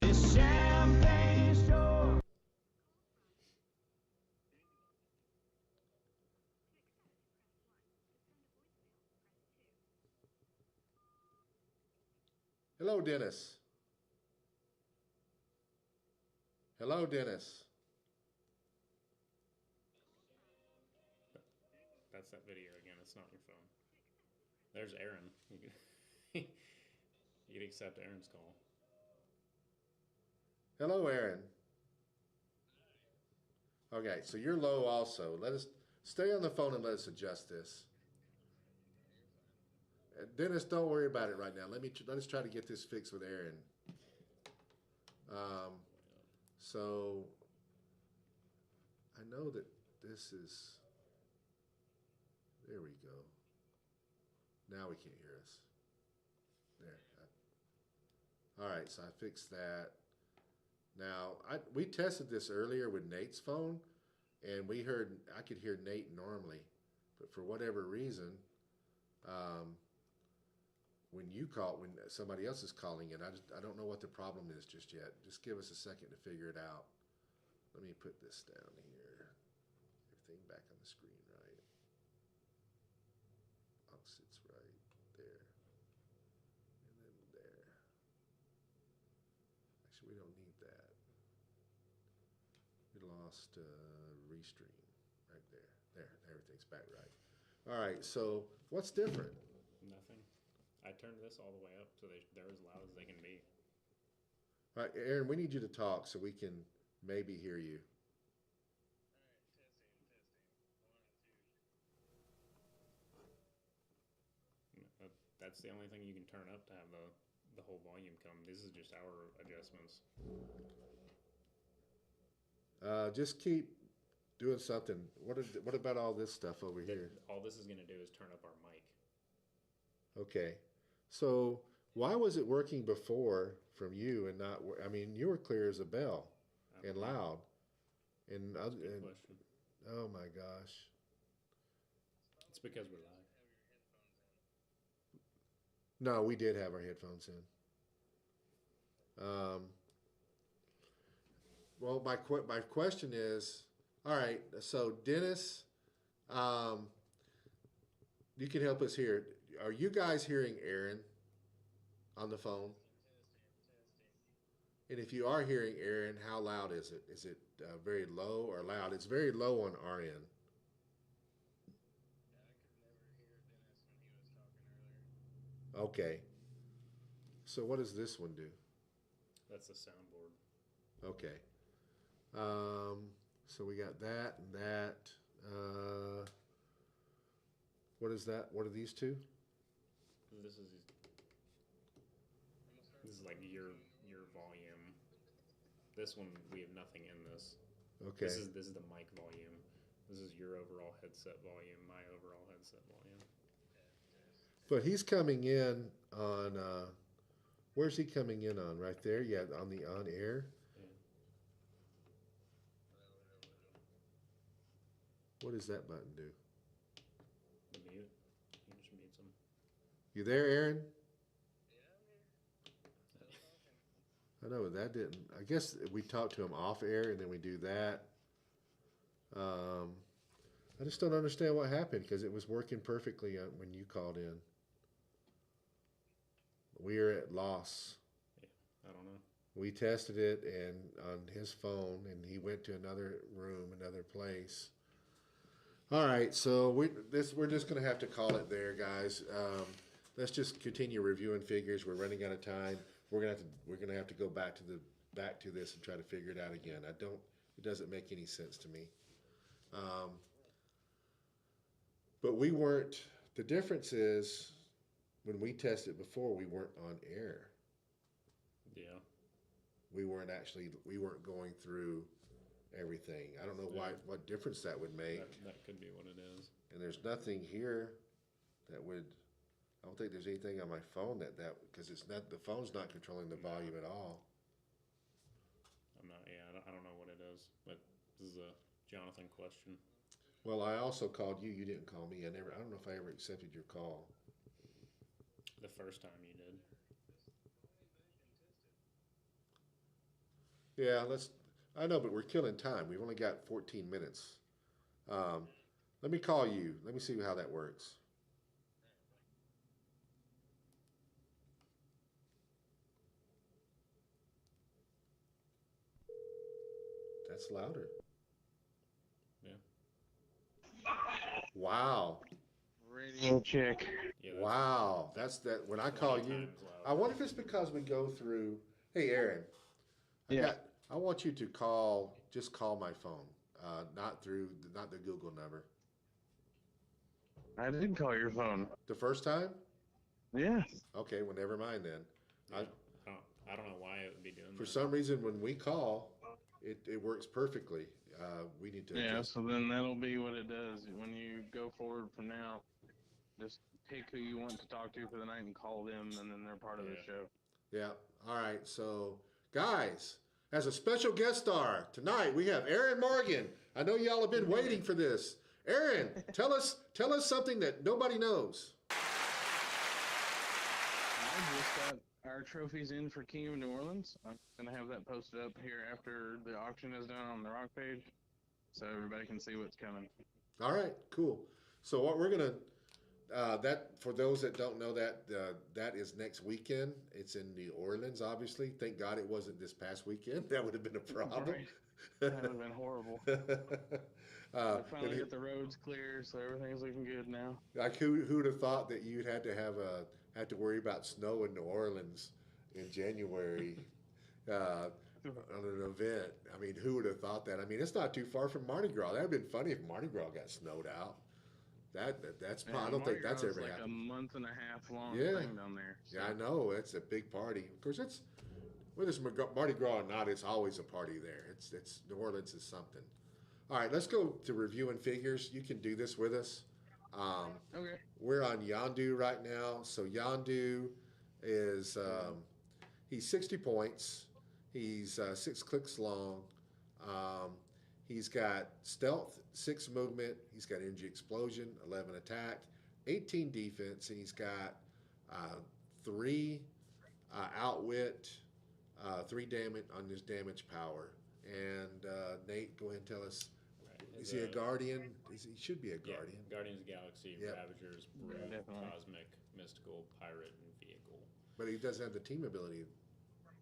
This champagne shore. Hello, Dennis. Hello, Dennis. That's that video again. It's not your phone. There's Aaron. You could accept Aaron's call. Hello, Aaron. Okay, so you're low also. Let us stay on the phone and let us adjust this. Dennis, don't worry about it right now. Let us try to get this fixed with Aaron. So I know that this is. There we go. Now we can't hear us. There. All right, so I fixed that. Now we tested this earlier with Nate's phone, and I could hear Nate normally, but for whatever reason, when somebody else is calling in, I don't know what the problem is just yet. Just give us a second to figure it out. let me put this down here. Everything back on the screen, right? Auxxit's right there. And then there. Actually, we don't need that. We lost restream right there. There, everything's back right. All right, so what's different? Nothing. I turned this all the way up so they're as loud as they can be. All right, Aaron, we need you to talk so we can maybe hear you. That's the only thing you can turn up to have the whole volume come. This is just our adjustments. Just keep doing something. What about all this stuff over here? All this is going to do is turn up our mic. Okay, so why was it working before from you and not? I mean, you were clear as a bell and loud. And Question. oh my gosh, It's because we're live. no, we did have our headphones in. Well, my question is, all right. So Dennis, you can help us here. Are you guys hearing Aaron on the phone? And if you are hearing Aaron, how loud is it? Is it very low or loud? It's very low on our end. Okay. So what does this one do? That's the soundboard. Okay. So we got that and that. What is that? What are these two? This is like your volume. This one we have nothing in this. Okay. This is the mic volume. This is your overall headset volume. My overall headset volume. But he's coming in on. Where's he coming in on? Right there. Yeah, on the on air. Yeah. What does that button do? The mute. You just mute them. You there, Aaron? I know that didn't. I guess we talked to him off air, and then we do that. I just don't understand what happened because it was working perfectly when you called in. We are at loss. Yeah, I don't know. We tested it and on his phone, and he went to another room, another place. All right, so we're just going to have to call it there, guys. Let's just continue reviewing figures. We're running out of time. We're gonna have to go back to this and try to figure it out again. It doesn't make any sense to me. But we weren't. The difference is when we tested before, we weren't on air. Yeah. We weren't going through everything. I don't know what difference that would make. That could be what it is. And there's nothing here that would. I don't think there's anything on my phone that because it's not the phone's not controlling the volume at all. I'm not. Yeah, I don't know what it is, but this is a Jonathan question. Well, I also called you. You didn't call me. I don't know if I ever accepted your call. The first time you did. Yeah, I know, but we're killing time. We've only got 14 minutes. Let me call you. Let me see how that works. That's louder. Yeah. Wow. Radio check. Yeah. Wow. That's that. When I call you, I wonder if it's because we go through. Hey, Aaron. I want you to just call my phone, not the Google number. I did call your phone. The first time? Yeah. Okay, well, never mind then. Yeah. I don't know why it would be doing that. For some reason, when we call, it works perfectly. We need to. Yeah, so then that'll be what it does. When you go forward from now, just pick who you want to talk to for the night and call them, and then they're part of the show. Yeah. All right. So, guys, as a special guest star tonight, we have Aaron Morgan. I know y'all have been waiting for this. Aaron, tell us our trophies in for King of New Orleans. I'm gonna have that posted up here after the auction is done on the Rock page, so everybody can see what's coming. All right, cool. So what we're gonna that for those that don't know that is next weekend. It's in New Orleans, obviously. Thank God it wasn't this past weekend. That would have been a problem. Right. That would have been horrible. uh, We finally and got the roads clear, so everything's looking good now. like who'd have thought that you'd had to have to worry about snow in New Orleans in January on an event? I mean, who would have thought that? I mean, it's not too far from Mardi Gras. That'd have been funny if Mardi Gras got snowed out. That's Man, I don't think Mardi that's Gras ever is like happened. a month and a half long Yeah. thing down there. So. Yeah, I know it's a big party. Of course, it's whether it's Mardi Gras or not, it's always a party there. It's New Orleans is something. All right, let's go to reviewing figures. You can do this with us. Okay. We're on Yondu right now. So Yondu is he's 60 points. He's 6 clicks long. Um, he's got stealth, 6 movement. He's got energy explosion, 11 attack, 18 defense, and he's got 3 outwit, 3 damage on his damage power. And Nate, go ahead and tell us. Right. Is he a guardian? He should be a Yeah, guardian. Guardians of the Galaxy, Yep. Ravagers, Brute, definitely. Cosmic, Mystical, Pirate, and Vehicle. But he doesn't have the team ability,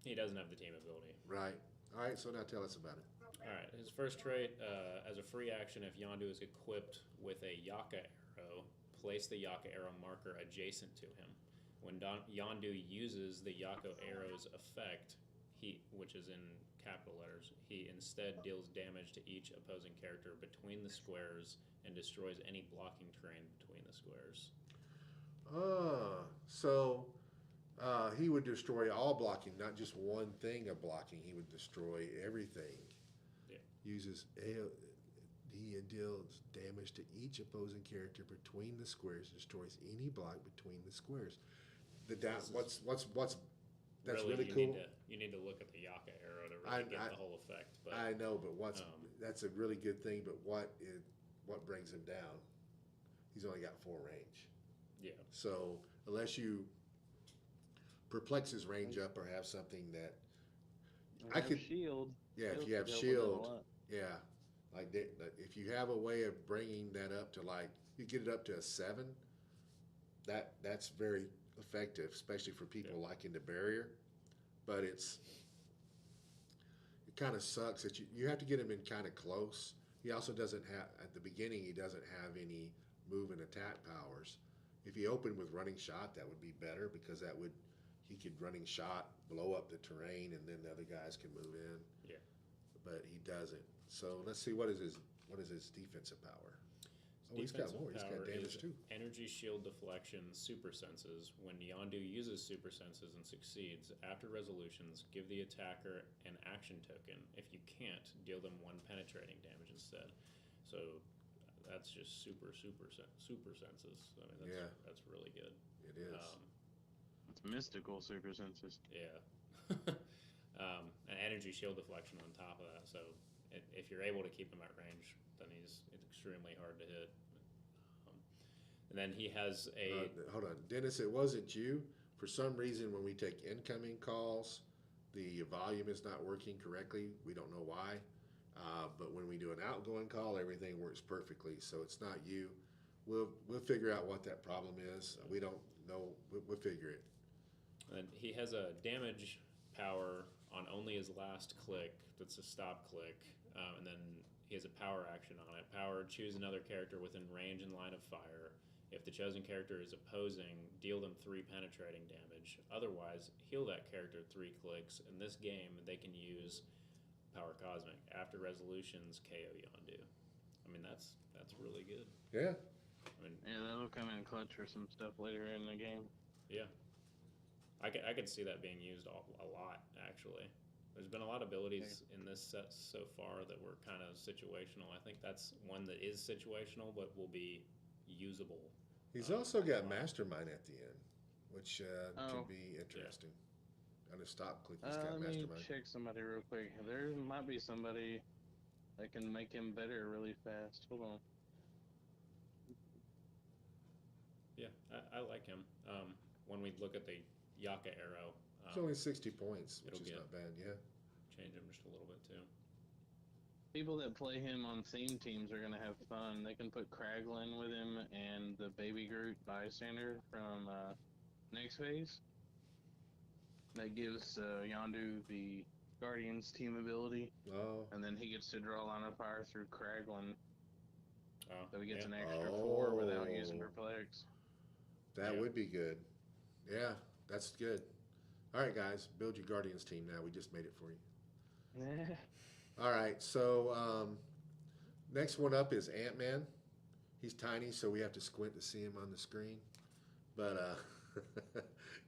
He doesn't have the team ability. right? All right, so now tell us about it. All right, his first trait, as a free action, if Yondu is equipped with a Yaka arrow, place the Yaka arrow marker adjacent to him. When Yondu uses the Yaka arrow's effect, which is in capital letters, he instead deals damage to each opposing character between the squares and destroys any blocking terrain between the squares. So he would destroy all blocking, not just one thing of blocking. He would destroy everything. Yeah. He deals damage to each opposing character between the squares, destroys any block between the squares. That's really cool. You need to look at the Yaka arrow to I- really get I- the whole effect. But I know, but that's a really good thing. But what brings him down? He's only got 4 range. yeah, So unless you perplex his range up or have something that I Have could, shield. yeah, if Shield you have could help with that a shield, lot. yeah, like if you have a way of bringing that up to like you get it up to a 7, that's very effective, especially for people liking the barrier. But it kind of sucks that you have to get him in kind of close. He also doesn't have at the beginning. He doesn't have any move and attack powers. If he opened with running shot, that would be better because he could running shot blow up the terrain and then the other guys can move in. Yeah. But he doesn't. So let's see what is his defensive power. Oh, he's got defensive more. He's got power damage is too. Energy shield deflection super senses. When Yondu uses super senses and succeeds, after resolutions, give the attacker an action token. If you can't, deal them 1 penetrating damage instead. So that's just super senses. I mean, that's really good. It is. It's mystical super senses. Yeah. An energy shield deflection on top of that. So if you're able to keep him at range, then it's extremely hard to hit. And then he has a. Hold on, Dennis. It wasn't you. For some reason, when we take incoming calls, the volume is not working correctly. We don't know why. But when we do an outgoing call, everything works perfectly. So it's not you. We'll figure out what that problem is. We don't know. We'll figure it. And he has a damage power on only his last click. That's a stop click, and then he has a power action on it. Power: choose another character within range and line of fire. If the chosen character is opposing, deal them 3 penetrating damage. Otherwise, heal that character 3 clicks. In this game, they can use Power Cosmic. After resolutions, KO Yondu. I mean, that's really good. Yeah. I mean, Yeah, that'll come in clutch for some stuff later in the game. yeah. I could see that being used a lot, actually. There's been a lot of abilities in this set so far that were kind of situational. I think that's one that is situational, but will be usable. He's also got Mastermind at the end, which can be interesting. On a stop click, he's got Let me Mastermind. check somebody real quick. There might be somebody that can make him better really fast. Hold on. Yeah, I like him. When we look at the Yaka arrow, It's only 60 points, which it'll is get- not bad. Yeah. Change him just a little bit too. People that play him on theme teams are gonna have fun. They can put Kraglin with him and the Baby Groot bystander from next phase. That gives Yondu the Guardians team ability, Oh. and then he gets to draw line of fire through Kraglin, Oh, so he gets yeah. an extra 4 without Oh. using Perplex. That Yeah. would be good. Yeah, that's good. All right, guys, build your Guardians team now. We just made it for you. All right, so next one up is Ant-Man. He's tiny, so we have to squint to see him on the screen. But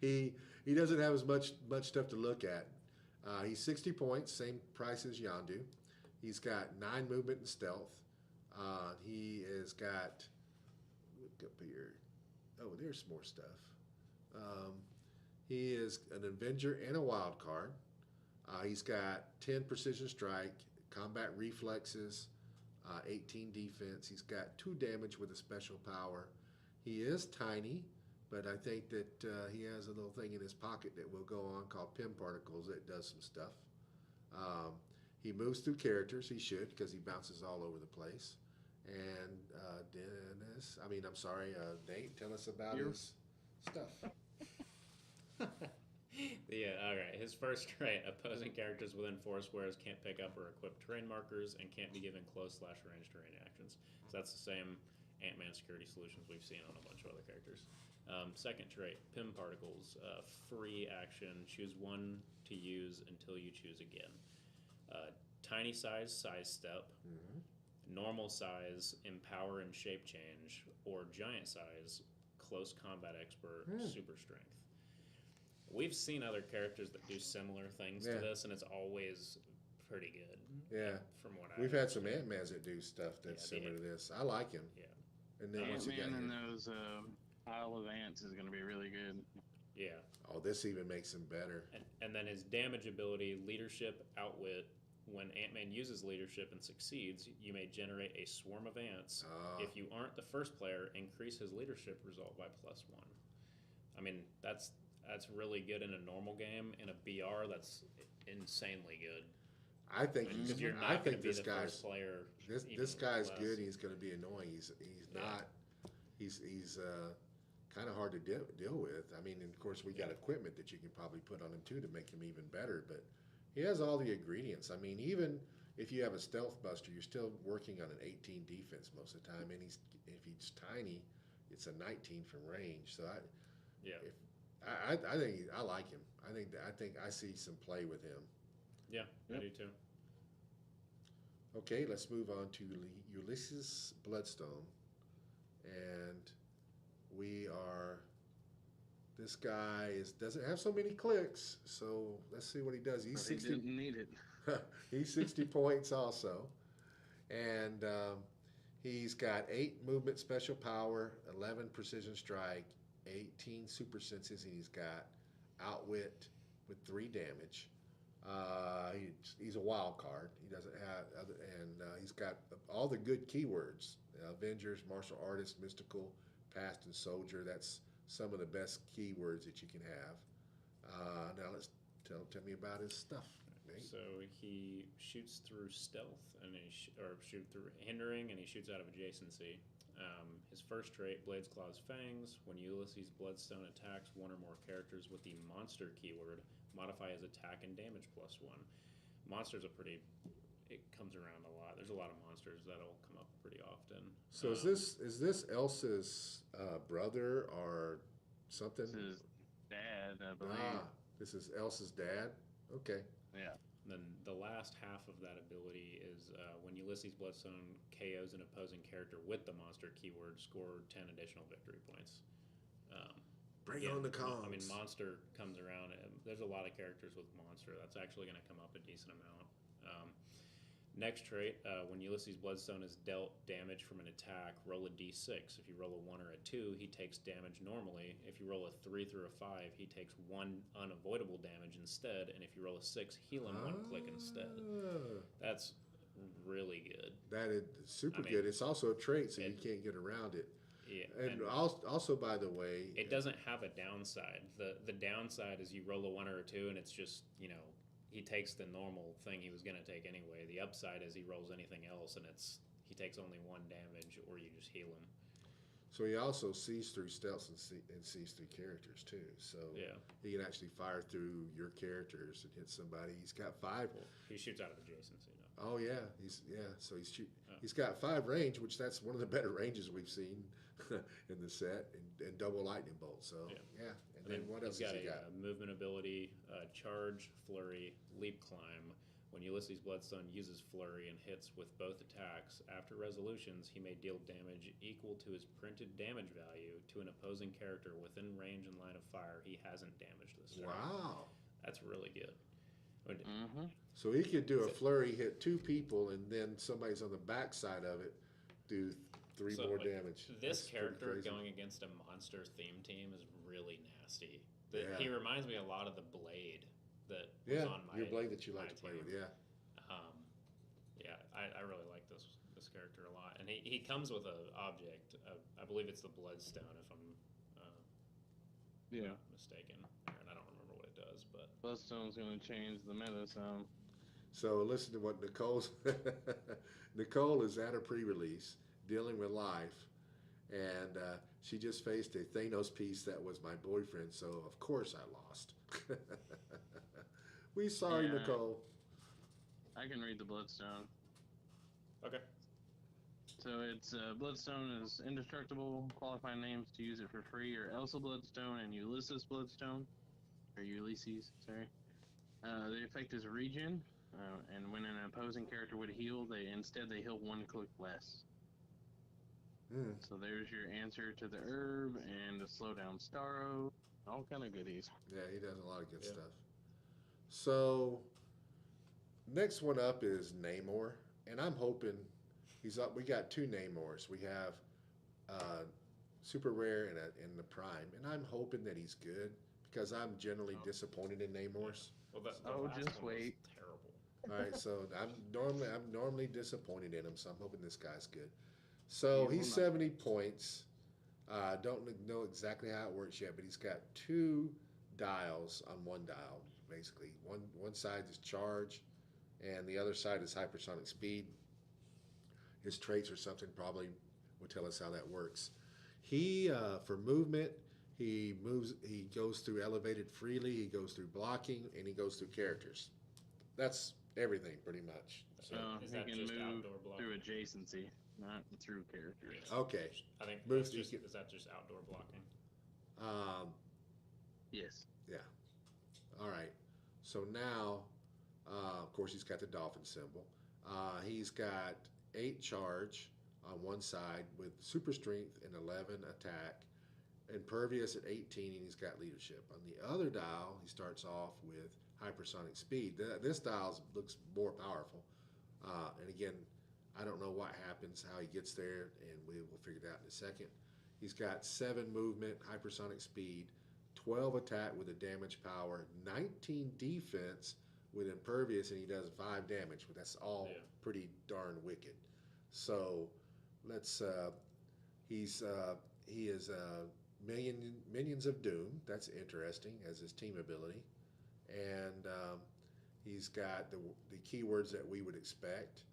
he doesn't have as much stuff to look at. He's 60 points, same price as Yondu. He's got 9 movement and stealth. He has got, look up here. Oh, there's more stuff. He is an Avenger and a wild card. He's got 10 precision strike, combat reflexes, 18 defense. He's got 2 damage with a special power. He is tiny, but I think that he has a little thing in his pocket that will go on called Pim Particles that does some stuff. He moves through characters. He should, because he bounces all over the place. And Nate, tell us about his stuff. Yeah, all right. His first trait: opposing characters within 4 squares can't pick up or equip terrain markers and can't be given close/range terrain actions. So that's the same Ant-Man security solutions we've seen on a bunch of other characters. Second trait: Pim Particles, free action. Choose one to use until you choose again. Tiny size step, normal size empower and shape change, or giant size close combat expert super strength. We've seen other characters that do similar things to this, and it's always pretty good. Yeah. From what We've had some understand. Ant-Mans that do stuff that's Yeah, similar to this. I like him. Yeah. And then once you got Ant-Man and him, those Isle of Ants is gonna be really good. Yeah. oh, this even makes him better. And then his damage ability, leadership, outwit. When Ant-Man uses leadership and succeeds, you may generate a swarm of ants. If you aren't the first player, increase his leadership result by +1. I mean, that's really good in a normal game. In a BR, that's insanely good. I think Because you're I not going think to be this the guy's first player. this even guy's less. good. He's going to be annoying. He's Yeah. not. He's kind of hard to deal with. I mean, and of course, we got equipment that you can probably put on him too to make him even better. But he has all the ingredients. I mean, even if you have a stealth buster, you're still working on an 18 defense most of the time. And if he's tiny, it's a 19 from range. So I think I like him. I think I see some play with him. Yeah, Yep. I do too. Okay, let's move on to Ulysses Bloodstone, and this guy doesn't have so many clicks. So let's see what he does. He's But he 60. didn't need it. He's 60 points also, and he's got 8 movement special power, 11 precision strike, 18 super senses, and he's got outwit with 3 damage. He's a wild card. He doesn't have he's got all the good keywords: Avengers, martial artist, mystical, past, and soldier. That's some of the best keywords that you can have. Now let's tell me about his stuff. Nate. So he shoots through stealth, and or shoot through hindering, and he shoots out of adjacency. His first trait, Blades, Claws, Fangs. When Ulysses Bloodstone attacks one or more characters with the monster keyword, modify his attack and damage +1. Monsters are it comes around a lot. There's a lot of monsters that'll come up pretty often. So is this Elsa's brother or something? This is Dad, I believe. This is Elsa's dad. Okay. Yeah. And then the last half of that ability is when Ulysses Bloodstone KOs an opposing character with the monster keyword, score 10 additional victory points. Bring Again, on the cons. I mean, monster comes around. There's a lot of characters with monster. That's actually going to come up a decent amount. Next trait, when Ulysses Bloodstone is dealt damage from an attack, roll a d6. If you roll a 1 or a 2, he takes damage normally. If you roll a 3 through a 5, he takes 1 unavoidable damage instead. And if you roll a 6, heal him 1 click instead. That's really good. That is super I mean, good. It's also a trait, so you can't get around it. Yeah, And also, by the way, it doesn't have a downside. The downside is you roll a 1 or a 2, and it's just he takes the normal thing he was going to take anyway. The upside is he rolls anything else, and he takes only 1 damage, or you just heal him. so he also sees through stealths and sees through characters too. So Yeah. he can actually fire through your characters and hit somebody. He's got 5. Well, he shoots out of adjacency. Oh yeah, So he's got 5 range, which that's one of the better ranges we've seen in the set, and double lightning bolt. So yeah. And then what else he's has he got got? a movement ability, charge, flurry, leap, climb. When Ulysses Bloodstone uses flurry and hits with both attacks, after resolutions, he may deal damage equal to his printed damage value to an opposing character within range and line of fire he hasn't damaged this turn. Wow. That's really good. So he could do a flurry, hit 2 people, and then somebody's on the back side of it do 3 more damage. This That's character pretty crazy. going against a monster theme team is really nasty. Yeah. He reminds me a lot of the Blade that was Yeah, on my your blade that you my like to play team. with. Yeah. I really like this character a lot, and he comes with an object. I believe it's the Bloodstone, if I'm not mistaken, and I don't remember what it does, but Bloodstone's going to change the meta some. So listen to what Nicole's. Nicole is at a pre-release dealing with life, and she just faced a Thanos piece that was my boyfriend. So of course I lost. We sorry, Yeah. Nicole. I can read the Bloodstone. okay. So it's Bloodstone is indestructible. Qualifying names to use it for free are Elsa Bloodstone and Ulysses Bloodstone, or Ulysses. Sorry. The effect is regen, and when an opposing character would heal, they heal 1 click less. So there's your answer to the herb and the slowdown Starro. All kind of goodies. Yeah, he does a lot of good stuff. So next one up is Namor, and I'm hoping he's up. We got 2 Namors. We have super rare and the prime, and I'm hoping that he's good because I'm generally disappointed in Namors. Well, the last just one was wait. terrible. All right, so I'm normally disappointed in him, so I'm hoping this guy's good. So He he's will not. 70 points. Don't know exactly how it works yet, but he's got 2 dials on one dial, basically. One side is charge, and the other side is hypersonic speed. His traits or something probably will tell us how that works. He for movement, he goes through elevated freely, he goes through blocking, and he goes through characters. That's everything pretty much. So Is He that can just move outdoor blocking? through adjacency, not through characters. okay. I think Moves is you can- that just outdoor blocking? Yes. Yeah. All right. So now, of course, he's got the dolphin symbol. He's got 8 charge on one side with super strength and 11 attack, impervious at 18, and he's got leadership. On the other dial, he starts off with hypersonic speed. This dial looks more powerful. And again, I don't know what happens, how he gets there, and we will figure it out in a second. He's got 7 movement, hypersonic speed, 12 attack with a damage power, 19 defense with impervious, and he does 5 damage. But that's all pretty darn wicked. So let's. He is Minions of Doom. That's interesting as his team ability, and he's got the keywords that we would expect,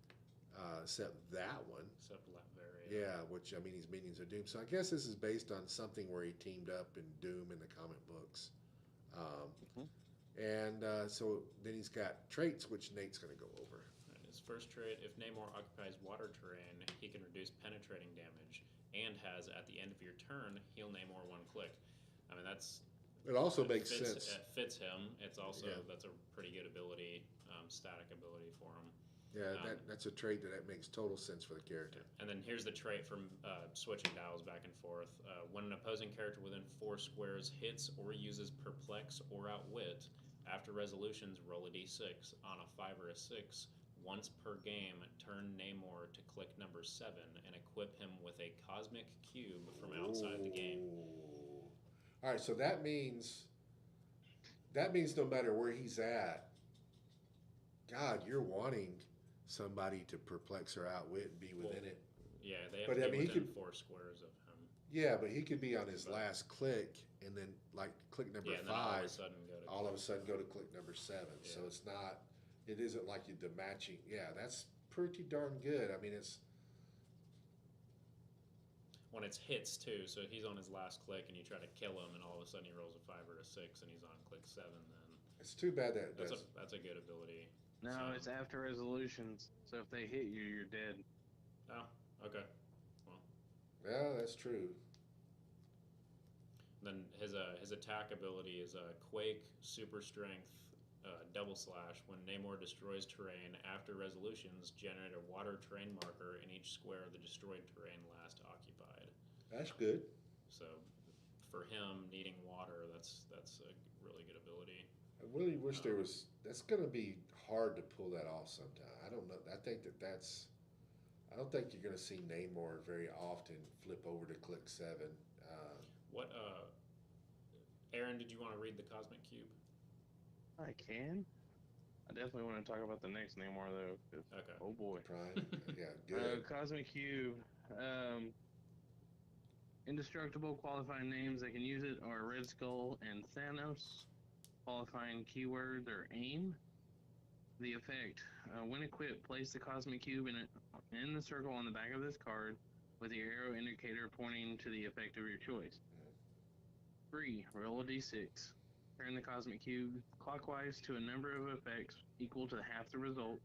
except that one. Except Latveria. Yeah, which I mean, he's Minions of Doom. So I guess this is based on something where he teamed up in Doom in the comic books. And so then he's got traits, which Nate's going to go over. And his first trait, if Namor occupies water terrain, he can reduce penetrating damage, and has, at the end of your turn, heal Namor 1 click. I mean, It also makes fits, sense. It fits him. It's also, Yeah. that's a pretty good ability, static ability for him. Yeah, that's a trait that makes total sense for the character. And then here's the trait from switching dials back and forth. When an opposing character within 4 squares hits or uses Perplex or Outwit, after resolutions, roll a d6. On a 5 or a 6, once per game, turn Namor to click number 7 and equip him with a Cosmic Cube from outside the game. All right, so that means no matter where he's at, God, you're wanting somebody to perplex or outwit and be within it. Yeah, they have But, to I be mean, he within could- 4 squares of him. Yeah, but he could be on his But- last click, and then like click number Yeah, and then all of a five, sudden go to all of a sudden go to click number 7. So Yeah. it's not. It isn't like the matching. Yeah, that's pretty darn good. I mean, it's when it's hits too. So he's on his last click, and you try to kill him, and all of a sudden he rolls a 5 or a 6, and he's on click 7. Then it's too bad that it does. that's a good ability. No, So- it's after resolutions. So if they hit you, you're dead. Oh, okay. Yeah, that's true. Then his attack ability is a Quake, Super Strength, Double Slash. When Namor destroys terrain after resolutions, generate a water terrain marker in each square of the destroyed terrain last occupied. That's good. So, for him needing water, that's a really good ability. I really wish there was. That's going to be hard to pull that off sometime. I don't know. I think that's. I don't think you're going to see Namor very often flip over to click 7. What, Aaron? Did you want to read the Cosmic Cube? I can. I definitely want to talk about the next Namor though. 'Cause, Okay. oh boy. Prime. Yeah, good. Cosmic Cube. Indestructible qualifying names that can use it are Red Skull and Thanos. Qualifying keywords are AIM. The effect. When equipped, place the Cosmic Cube in the circle on the back of this card with the arrow indicator pointing to the effect of your choice. 3. Roll a d6. Turn the Cosmic Cube clockwise to a number of effects equal to half the result.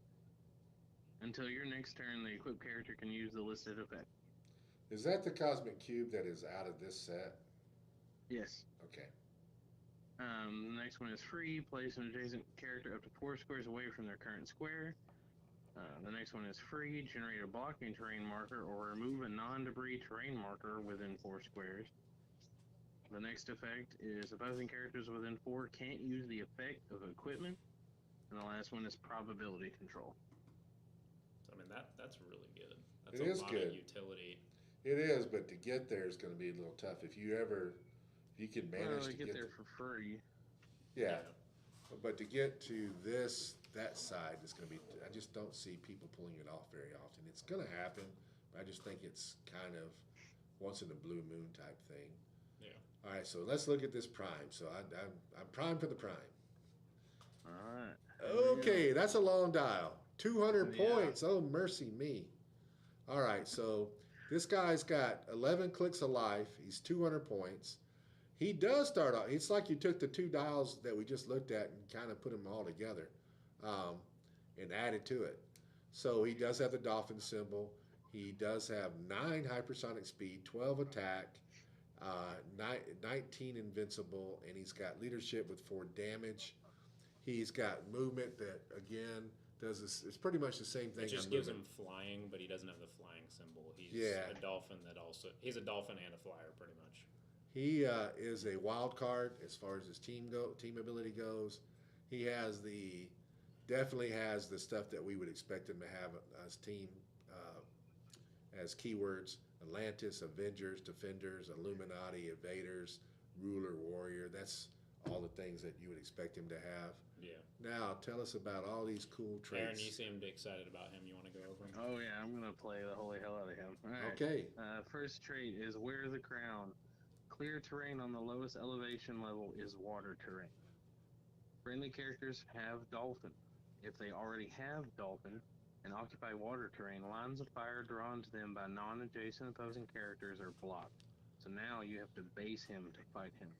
Until your next turn, the equipped character can use the listed effect. Is that the Cosmic Cube that is out of this set? Yes. Okay. The next one is free. Place an adjacent character up to 4 squares away from their current square. The next one is free. Generate a blocking terrain marker or remove a non-debris terrain marker within 4 squares. The next effect is opposing characters within 4 can't use the effect of equipment. And the last one is probability control. I mean that's really good. That's It a is lot good. of utility. It is, but to get there is going to be a little tough. If you can manage Well, to you get there for free. yeah. But to get to that side is going to be. I just don't see people pulling it off very often. It's going to happen, but I just think it's kind of once in a blue moon type thing. Yeah. All right, so let's look at this prime. So I'm primed for the prime. All right. Okay, that's a long dial. 200 Yeah. points. Oh, mercy me. All right, so this guy's got 11 clicks of life. He's 200 points. He does start off. It's like you took the 2 dials that we just looked at and kind of put them all together and added to it. So he does have the dolphin symbol. He does have 9 hypersonic speed, 12 attack, 19 invincible, and he's got leadership with 4 damage. He's got movement that, again, does this. It's pretty much the same thing. It just on gives him movement. flying, but he doesn't have the flying symbol. He's Yeah. a dolphin that also he's a dolphin and a flyer pretty much. He is a wild card as far as his team ability goes. He has definitely has the stuff that we would expect him to have as team as keywords: Atlantis, Avengers, Defenders, Illuminati, Invaders, Ruler, Warrior. That's all the things that you would expect him to have. Yeah. Now, tell us about all these cool traits. Aaron, you seemed excited about him. You want to go over him? Oh yeah, I'm gonna play the holy hell out of him. All right. Okay. First trait is wear the crown. Clear terrain on the lowest elevation level is water terrain. Friendly characters have dolphin. If they already have dolphin and occupy water terrain, lines of fire drawn to them by non-adjacent opposing characters are blocked. So now you have to base him to fight him.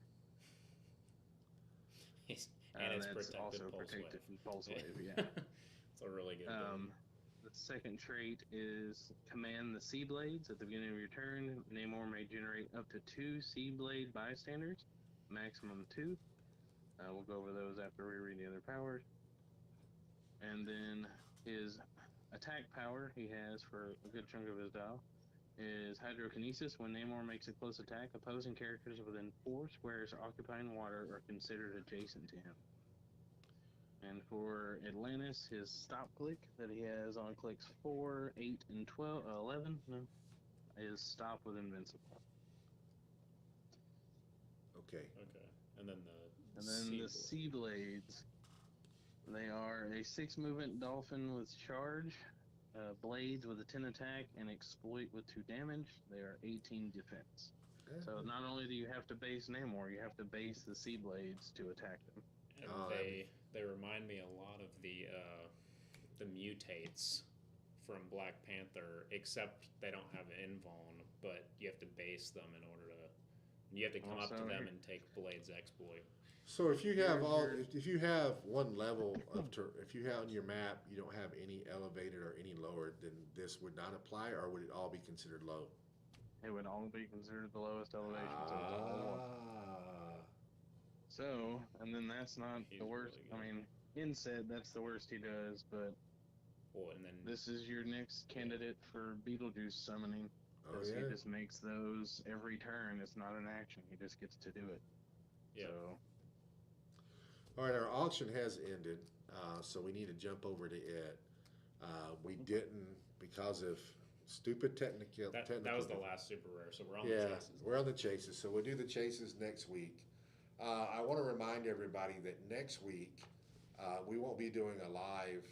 And it's that's protected also pulse protected wave. from pulse wave. Yeah. It's a really good ability. The second trait is command the sea blades. At the beginning of your turn, Namor may generate up to 2 sea blade bystanders, maximum 2. We'll go over those after we read the other powers. And then his attack power he has for a good chunk of his dial is hydrokinesis. When Namor makes a close attack, opposing characters within 4 squares occupying water are considered adjacent to him. And for Atlantis, his stop click that he has on clicks 4, 8, and 11 is stop with invincible. Okay. Okay. And then The Sea Blades. They are a 6 movement dolphin with charge, blades with a 10 attack, and exploit with 2 damage. They are 18 defense. So not only do you have to base Namor, you have to base the Sea Blades to attack them. And Oh, they remind me a lot of the mutates from Black Panther, except they don't have invuln, but you have to base them in order to. You have to come up to Also, them and take Blade's exploit. So if you have Here's if you have one level of if you have on your map, you don't have any elevated or any lower, then this would not apply, or would it all be considered low? it would all be considered the lowest elevation, so it's all war. Ah, So, and then that's not He's the worst. really I good. mean, Inset, that's the worst he does, but Well, and then this is your next candidate for Beetlejuice summoning. oh Because he yeah. just makes those every turn. It's not an action. He just gets to do it. yeah, So, All right, our auction has ended, so we need to jump over to it. We didn't because of stupid technical. that was the last super rare. So we're on the Yeah, chases. we're on the chases, so we'll do the chases next week. I want to remind everybody that next week we won't be doing a live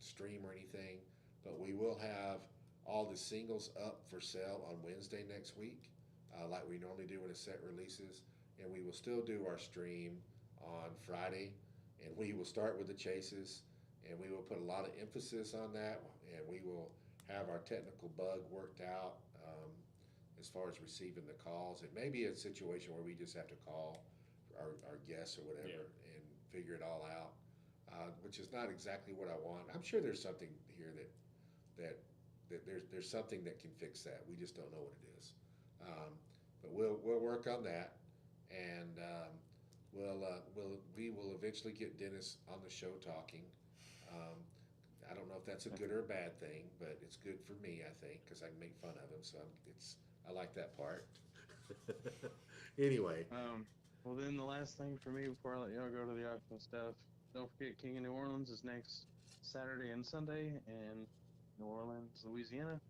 stream or anything, but we will have all the singles up for sale on Wednesday next week, like we normally do when a set releases, and we will still do our stream on Friday, and we will start with the chases, and we will put a lot of emphasis on that, and we will have our technical bug worked out. As far as receiving the calls, it may be a situation where we just have to call our guests or whatever and figure it all out, which is not exactly what I want. I'm sure there's something here that there's something that can fix that. We just don't know what it is, but we'll work on that, and we will eventually get Dennis on the show talking. Um, I don't know if that's a good or a bad thing, but it's good for me, I think, because I can make fun of him. So I like that part. Anyway, well, then the last thing for me before I let y'all go to the auction stuff, don't forget King of New Orleans is next Saturday and Sunday in New Orleans, Louisiana.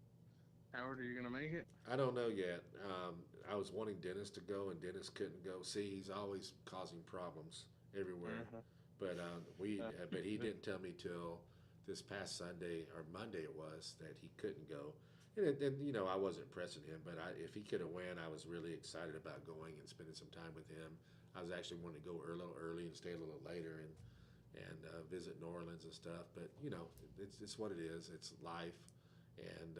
Howard, are you going to make it? I don't know yet. I was wanting Dennis to go, and Dennis couldn't go. See, he's always causing problems everywhere. Uh-huh. But but he didn't tell me till this past Sunday or Monday it was that he couldn't go. And you know, I wasn't pressing him, but if he could have went, I was really excited about going and spending some time with him. I was actually wanting to go a little early and stay a little later and visit New Orleans and stuff. But you know, it's what it is. It's life, and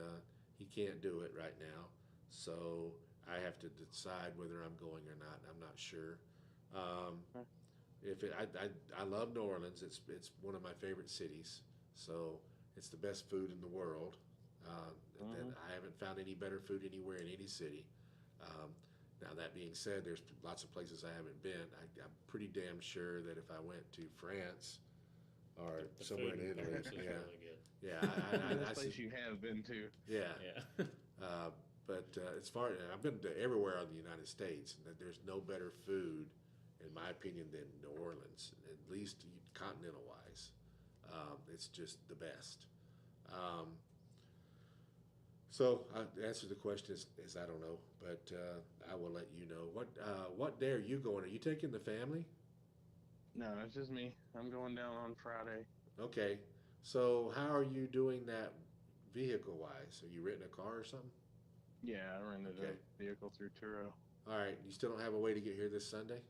he can't do it right now. So I have to decide whether I'm going or not. I'm not sure. Um, if it, I love New Orleans. It's one of my favorite cities. So it's the best food in the world. I haven't found any better food anywhere in any city. Now that being said, there's lots of places I haven't been. I'm pretty damn sure that if I went to France or The somewhere food in in Italy, Paris is yeah, really good. yeah, The I best place see, you have been to. yeah. Yeah. But as far I've been to everywhere in the United States, and there's no better food, in my opinion, than New Orleans, at least continental wise. It's just the best. Um, so the answer to the question is I don't know, but I will let you know. What day are you going? Are you taking the family? No, it's just me. I'm going down on Friday. Okay. So how are you doing that vehicle wise? Are you renting a car or something? Yeah, I rented Okay. a vehicle through Turo. All right. You still don't have a way to get here this Sunday?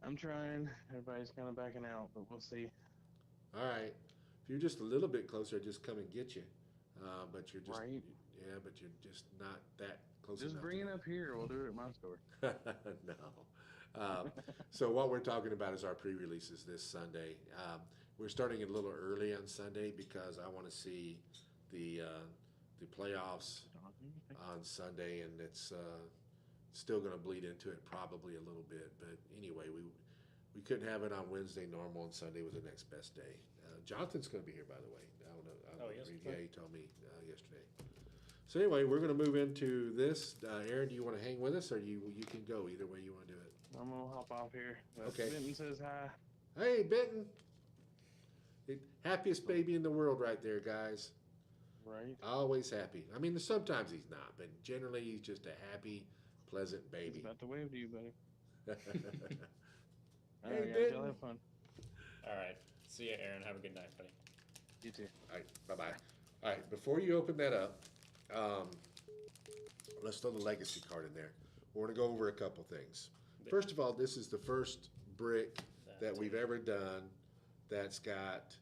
I'm trying. Everybody's kind of backing out, but we'll see. All right. If you're just a little bit closer, I'd just come and get you. But you're just Right. yeah, but you're just not that close Just enough. bring it up here. We'll do it at my store. No. So what we're talking about is our pre-releases this Sunday. We're starting a little early on Sunday because I want to see the playoffs on Sunday, and it's still going to bleed into it probably a little bit. But anyway, we couldn't have it on Wednesday normal, and Sunday was the next best day. Jonathan's going to be here, by the way. I don't know. Oh, yes. Yeah, he told me yesterday. So anyway, we're going to move into this. Aaron, do you want to hang with us, or you can go either way you want to do it? I'm gonna hop off here. But Okay. Benton says hi. Hey, Benton. Happiest baby in the world right there, guys. Right. Always happy. I mean, sometimes he's not, but generally he's just a happy, pleasant He's baby. about to wave to you, buddy. All Hey, right, guys, Benton. y'all have fun. All right. See ya, Aaron. Have a good night, buddy. You too. All right, bye-bye. All right, before you open that up, Let's throw the legacy card in there. We're going to go over a couple things. First of all, this is the first brick that we've ever done that's got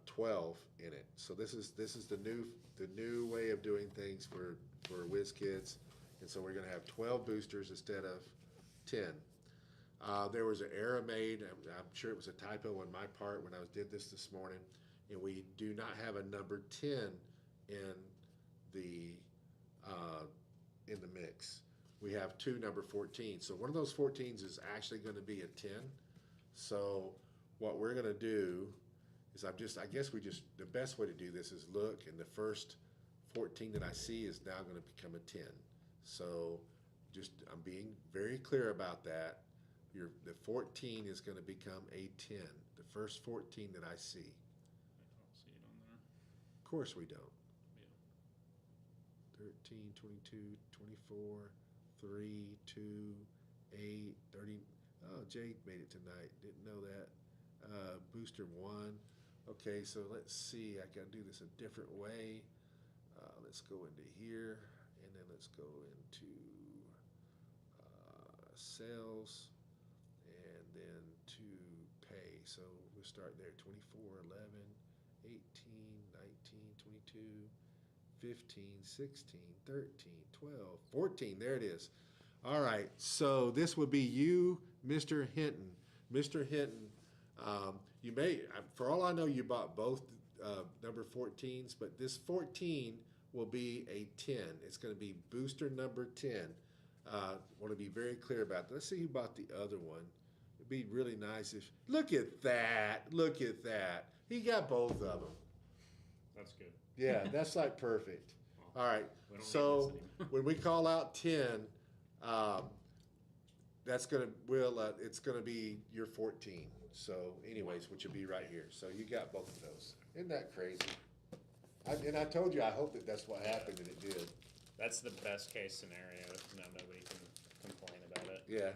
12 in it. So this is the new way of doing things for WizKids, and so we're going to have 12 boosters instead of 10. There was an error made. I'm sure it was a typo on my part when I did this morning, and we do not have a number 10 in the mix. We have two number 14. So one of those 14s is actually going to be a 10. So what we're going to do is I guess the best way to do this is look, and the first 14 that I see is now going to become a 10. So I'm being very clear about that. The 14 is going to become a 10. The first 14 that I see. I don't see it on there. Of course we don't. Yeah. 13, 22, 24, 3, 2, 8, 30. Oh, Jade made it tonight. Didn't know that. Booster 1. Okay, so let's see. I got to do this a different way. Let's go into here, and then let's go into sales, and then to pay. So we'll start there. 24, 11, 18, 19, 22, 15, 16, 13, 12, 14. There it is. All right. So this would be you, Mr. Hinton. Mr. Hinton, you may, for all I know, you bought both number 14s, but this 14 will be a 10. It's going to be booster number 10. Want to be very clear about that. Let's see who bought the other one. It'd be really nice if, look at that. Look at that. He got both of them. That's good. Yeah, that's like perfect. All right. We don't So need this anymore. when we call out 10, that's gonna it's gonna be your 14. So anyways, which will be right here. So you got both of those. Isn't that crazy? And I told you I hope that's what happened, and it did. That's the best case scenario. Now nobody can complain about it. Yeah.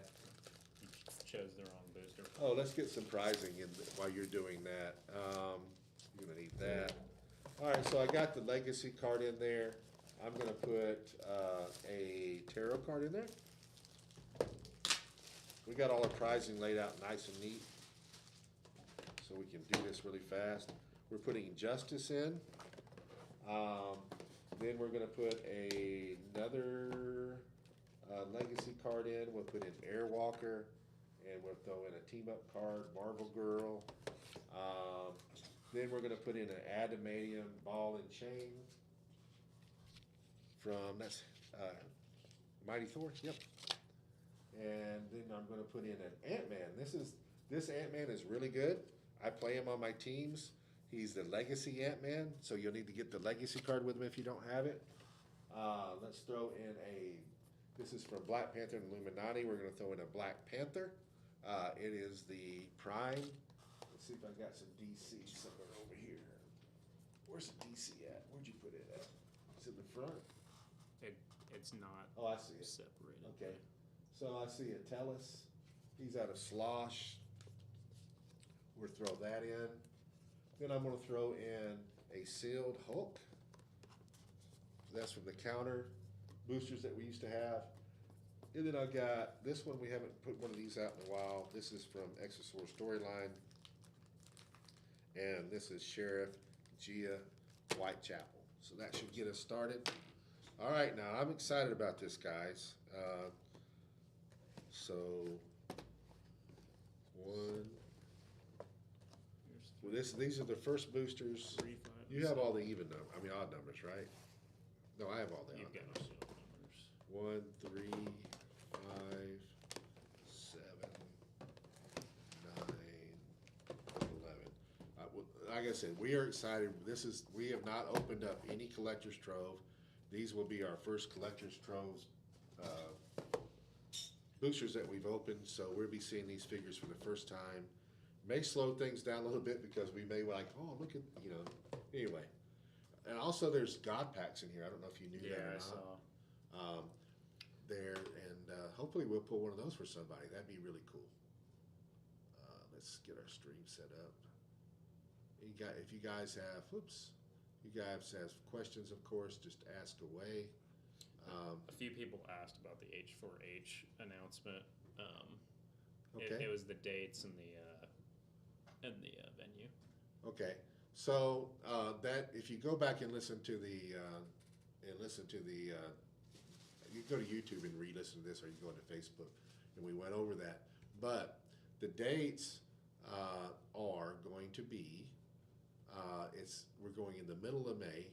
You chose the wrong booster. Oh, let's get some prizing in while you're doing that. You're gonna need that. All right, so I got the legacy card in there. I'm gonna put a tarot card in there. We got all our prizing laid out nice and neat, so we can do this really fast. We're putting justice in. Then we're gonna put another legacy card in. We'll put in Airwalker, and we'll throw in a team up card, Marvel Girl. Then we're gonna put in an adamantium ball and chain from Mighty Thor. Yep. And then I'm gonna put in an Ant-Man. This Ant-Man is really good. I play him on my teams. He's the legacy Ant-Man, so you'll need to get the legacy card with him if you don't have it. Let's throw in this is from Black Panther and Illuminati. We're gonna throw in a Black Panther. It is the Prime. Let's see if I got some DC somewhere over here. Where's the DC at? Where'd you put it at? It's in the front? It's not Oh, I see it. separated. Okay. So I see a Tellus. He's out of Slosh. We'll throw that in. Then I'm going to throw in a sealed Hulk. That's from the counter boosters that we used to have. And then I got this one. We haven't put one of these out in a while. This is from Exosaur Storyline. And this is Sheriff Gia Whitechapel. So that should get us started. All right, now I'm excited about this, guys. So, one. Well, these are the first boosters. 3, 5. You have all the odd numbers, right? No, I have all the You've odd got numbers. sealed numbers. 1, 3, 5, 7, 9, 11. Like I said, we are excited. We have not opened up any collector's trove. These will be our first collector's troves boosters that we've opened, so we'll be seeing these figures for the first time. May slow things down a little bit because we may like, oh, look at, anyway. And also there's God packs in here. I don't know if you knew that or Yeah, I not. saw. There, and hopefully we'll pull one of those for somebody. That'd be really cool. Let's get our stream set up. If you guys have questions, of course, just ask away. A few people asked about the H4H announcement. Okay. It was the dates and the venue. Okay, so that if you go back and listen to you can go to YouTube and re-listen to this, or you can go into Facebook, and we went over that. But the dates are going to be we're going in the middle of May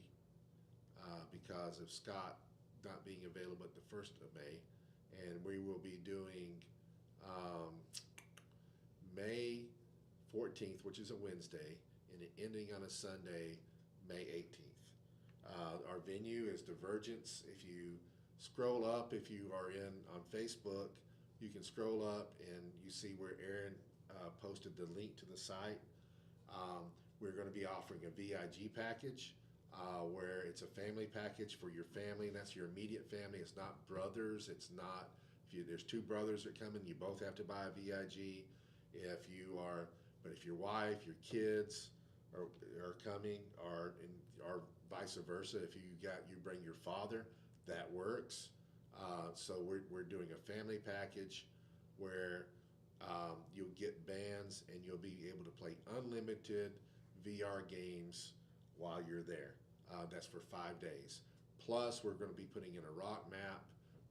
because of Scott not being available at the 1st of May, and we will be doing um, May 14th, which is a Wednesday, and it ending on a Sunday, May 18th. Our venue is Divergence. If you scroll up, if you are on Facebook, you can scroll up and you see where Aaron posted the link to the site. We're going to be offering a VIG package where it's a family package for your family, and that's your immediate family. It's not brothers. It's not, there's 2 brothers that come in, you both have to buy a VIG. But if your wife, your kids are coming, or vice versa, if you bring your father, that works. So we're doing a family package where you'll get bands and you'll be able to play unlimited VR games while you're there. That's for 5 days. Plus, we're going to be putting in a rock map,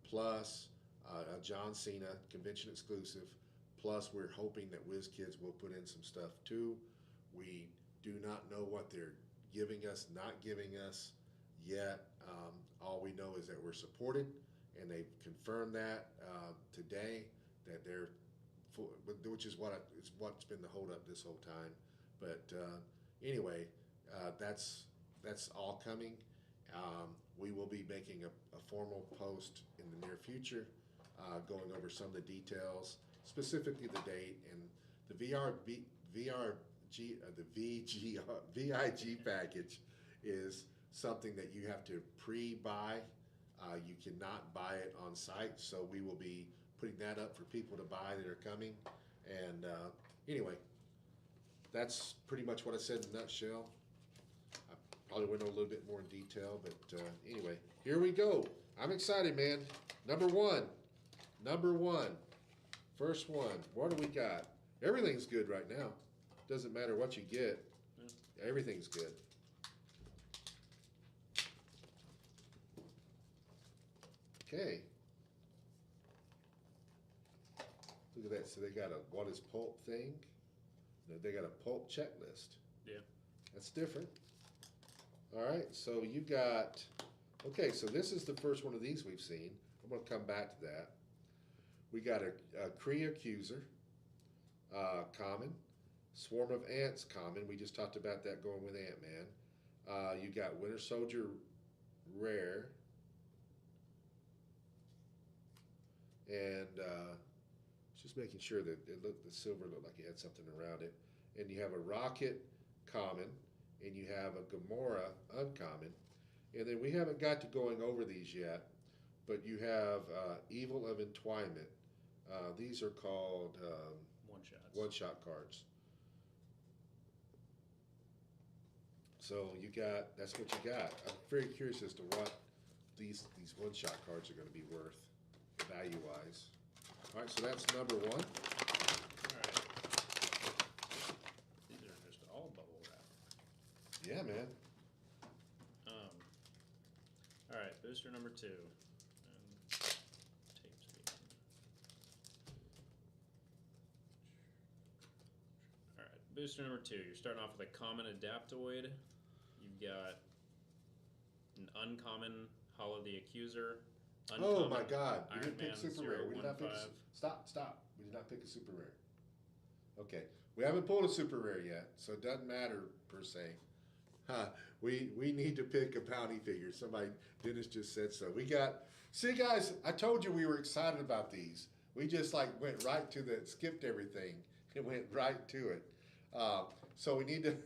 plus a John Cena convention exclusive. Plus, we're hoping that WizKids will put in some stuff too. We do not know what they're giving us, not giving us yet. All we know is that we're supported, and they've confirmed that today, that they're which is what's been the holdup this whole time. But anyway, that's all coming. We will be making a formal post in the near future, going over some of the details, specifically the date, and the VIG package is something that you have to pre-buy. You cannot buy it on site, so we will be putting that up for people to buy that are coming. And anyway, that's pretty much what I said in a nutshell. I probably went a little bit more in detail, but anyway, here we go. I'm excited, man. Number one. First one. What do we got? Everything's good right now. Doesn't matter what you get. Everything's good. Okay. Look at that. So they got a what is pulp thing. They got a pulp checklist. Yeah. That's different. All right. So you got. Okay. So this is the first one of these we've seen. I'm going to come back to that. We got a Kree Accuser, common. Swarm of Ants, common. We just talked about that going with Ant-Man. You got Winter Soldier, rare. And just making sure that the silver looked like it had something around it. And you have a Rocket, common. And you have a Gamora, uncommon. And then we haven't got to going over these yet, but you have Evil of Entwinement. These are called one-shot cards. So that's what you got. I'm very curious as to what these one-shot cards are going to be worth, value-wise. All right, so that's number one. All right. These are just all bubble wrap. Yeah, man. All right, booster number 2. Tape's being. All right, booster number 2. You're starting off with a common Adaptoid. You've got an uncommon Hollow the Accuser. Oh my God! We Iron didn't pick Man super rare. We did not pick. 015. Stop! We did not pick a super rare. Okay, we haven't pulled a super rare yet, so it doesn't matter per se. We need to pick a bounty figure. Dennis just said so. See guys, I told you we were excited about these. We just went right to skipped everything and went right to it. So we need to,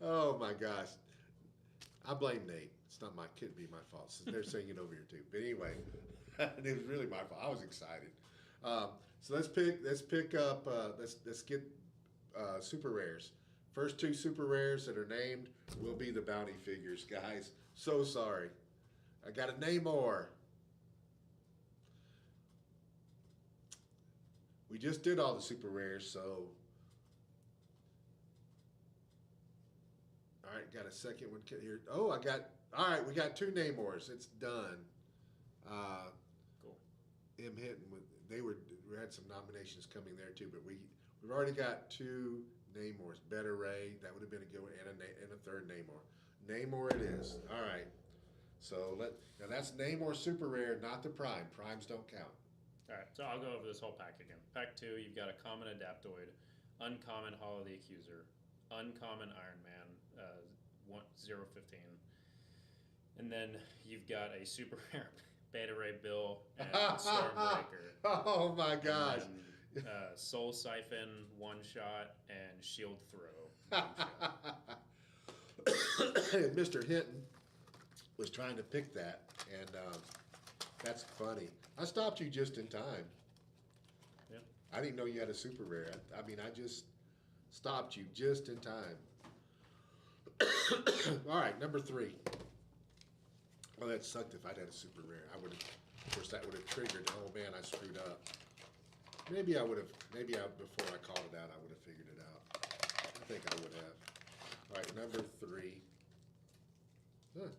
oh my gosh. I blame Nate. Couldn't be my fault. They're saying it over here too. But anyway, it was really my fault. I was excited. So let's get super rares. First 2 super rares that are named will be the bounty figures, guys. So sorry. I got a Namor. We just did all the super rares, so. All right, got a second one here. Oh, I got. All right, we got 2 Namors. It's done. Cool. M Hinton with we had some nominations coming there too, but we've already got 2 Namors. Better Ray, that would have been a good one, and a third Namor. Namor it is. All right. So now that's Namor super rare, not the Prime. Primes don't count. All right, so I'll go over this whole pack again. Pack 2, you've got a common Adaptoid, uncommon Hollow the Accuser, uncommon Iron Man, 015, and then you've got a super rare Beta Ray Bill and Stormbreaker. Oh my gosh! And then, Soul Siphon 1-shot and Shield Throw 1-shot. Mr. Hinton was trying to pick that, and that's funny. I stopped you just in time. Yeah. I didn't know you had a super rare. I mean, I just stopped you just in time. All right, number 3. Well, that sucked if I'd had a super rare. I would have, of course, that would have triggered, oh man, I screwed up. Maybe I would have, before I called it out, I would have figured it out. I think I would have. All right, number 3. Huh.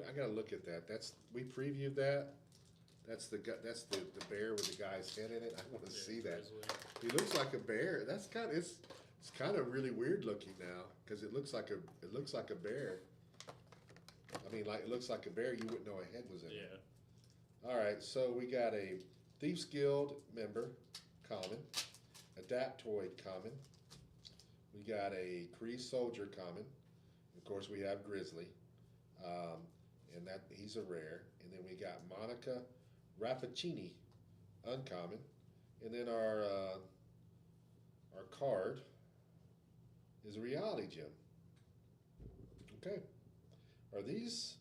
I gotta look at that. We previewed that. That's the bear with the guy's head in it. I want to see that. Grizzly. He looks like a bear. That's it's kind of really weird looking now because it looks like a bear. I mean, like it looks like a bear. You wouldn't know a head was in it. Yeah. All right, so we got a Thieves Guild member, common, Adaptoid common. We got a Kree Soldier common. Of course, we have Grizzly, and he's a rare. And then we got Monica Rappaccini, uncommon. And then our card is a Reality Gem. Okay, are these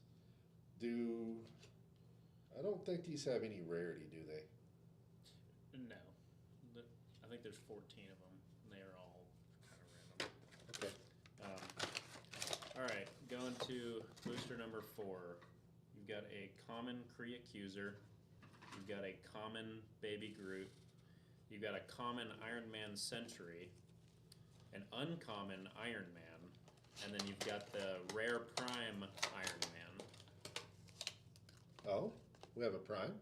I don't think these have any rarity, do they? No. I think there's 14 of them. And they are all kind of random. Okay. All right, going to booster number 4. You've got a common Kree Accuser. You've got a common Baby Groot. You've got a common Iron Man Sentry, an uncommon Iron Man, and then you've got the rare Prime Iron Man. Oh, we have a Prime?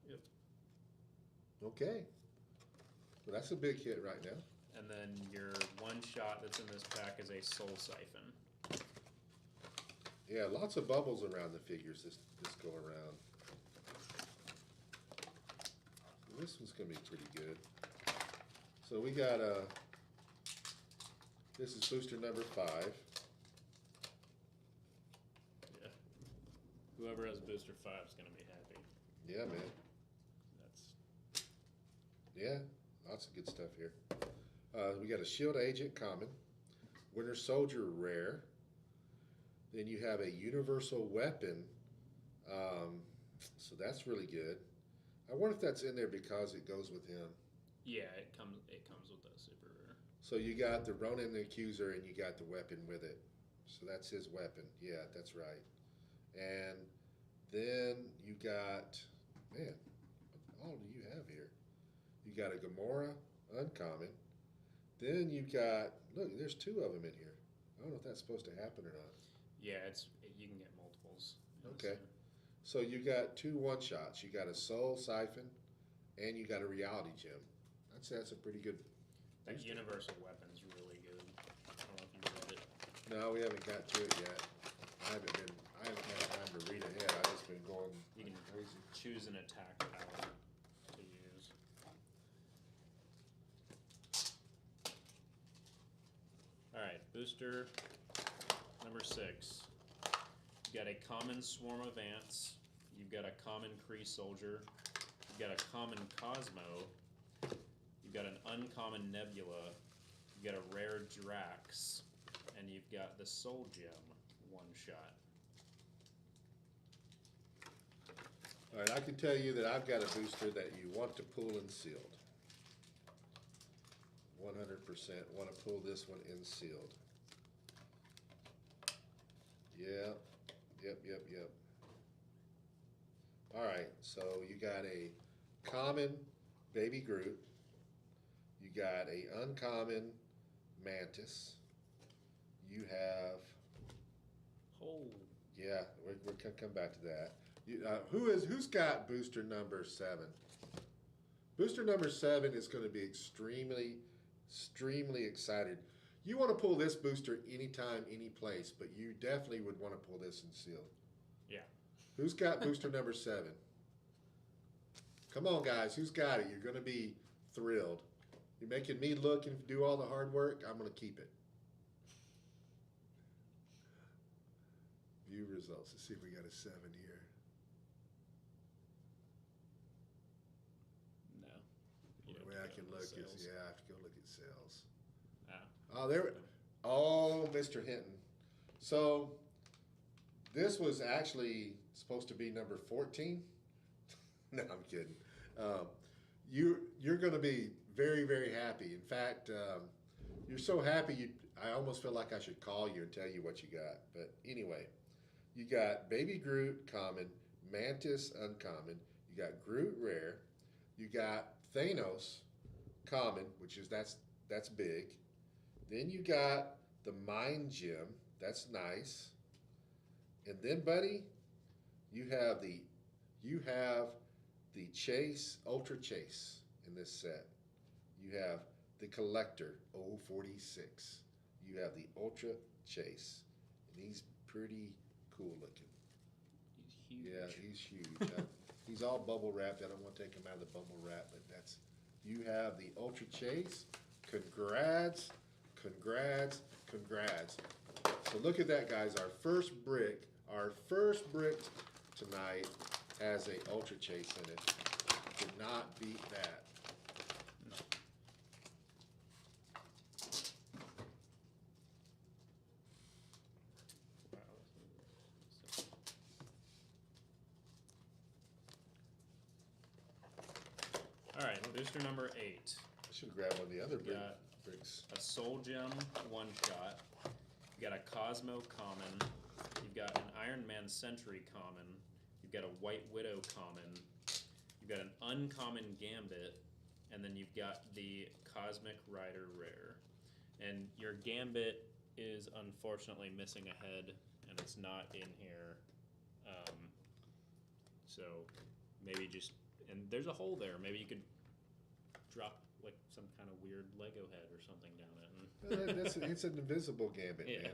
Yep. Okay. Well, that's a big hit right now. And then your 1-shot that's in this pack is a Soul Siphon. Yeah, lots of bubbles around the figures this go around. This one's going to be pretty good. So we got this is booster number 5. Yeah. Whoever has booster 5 is going to be happy. Yeah, man. That's Yeah, lots of good stuff here. We got a Shield Agent common, Winter Soldier rare. Then you have a Universal Weapon, so that's really good. I wonder if that's in there because it goes with him. yeah, it comes with that super rare. So you got the Ronin the Accuser and you got the weapon with it. So that's his weapon. Yeah, that's right. And then you got, man, what all do you have here? You got a Gamora, uncommon. Then you got, look, there's 2 of them in here. I don't know if that's supposed to happen or not. Yeah, you can get multiples. Okay. So you got 2 1-shots. You got a Soul Siphon and you got a Reality Gem. I'd say that's a pretty good. That Universal Weapon's really good. I don't know if you read it. No, we haven't got to it yet. I haven't had time to read ahead. I've just been going You can crazy. choose an attack power to use. Alright, booster number 6. You've got a common Swarm of Ants. You've got a common Kree Soldier. You've got a common Cosmo. You've got an uncommon Nebula. You've got a rare Drax. And you've got the Soul Gem 1-shot. All right, I can tell you that I've got a booster that you want to pull in sealed. 100% want to pull this one in sealed. Yep. Yep. Yep. Yep. All right. So you got a common baby Groot. You got a uncommon Mantis. You have, Oh, yeah, we're gonna come back to that. Who's got booster number 7? Booster number 7 is going to be extremely excited. You want to pull this booster anytime, any place, but you definitely would want to pull this in sealed. yeah. Who's got booster number 7? Come on, guys. Who's got it? You're going to be thrilled. You're making me look and do all the hard work. I'm going to keep it. View results. Let's see if we got a 7 here. No. The way I can look is, yeah, I have to go look at sales. Ah. Oh, there. Oh, Mr. Hinton. So this was actually supposed to be number 14. No, I'm kidding. You're going to be very happy. In fact, you're so happy I almost feel like I should call you and tell you what you got. But anyway, you got Baby Groot common, Mantis uncommon. You got Groot rare. You got Thanos common, which is that's big. Then you got the Mind Gem. That's nice. And then, buddy, you have the Chase Ultra Chase in this set. You have the Collector 046. You have the Ultra Chase, and he's pretty cool looking. He's huge. Yeah, he's huge. He's all bubble wrapped. I don't want to take him out of the bubble wrap, but you have the Ultra Chase. Congrats. So look at that, guys. Our first brick tonight has a Ultra Chase in it. Did not beat that. No. All right, booster number 8. I should grab one of the other Got bricks. a Soul Gem one shot. You got a Cosmo common. You've got an Iron Man Sentry common. You've got a White Widow common. You've got an uncommon Gambit, and then you've got the Cosmic Rider rare. And your Gambit is unfortunately missing a head, and it's not in here. So maybe just, and there's a hole there. Maybe you could drop like some kind of weird Lego head or something down it. It's an invisible Gambit, Yeah. man.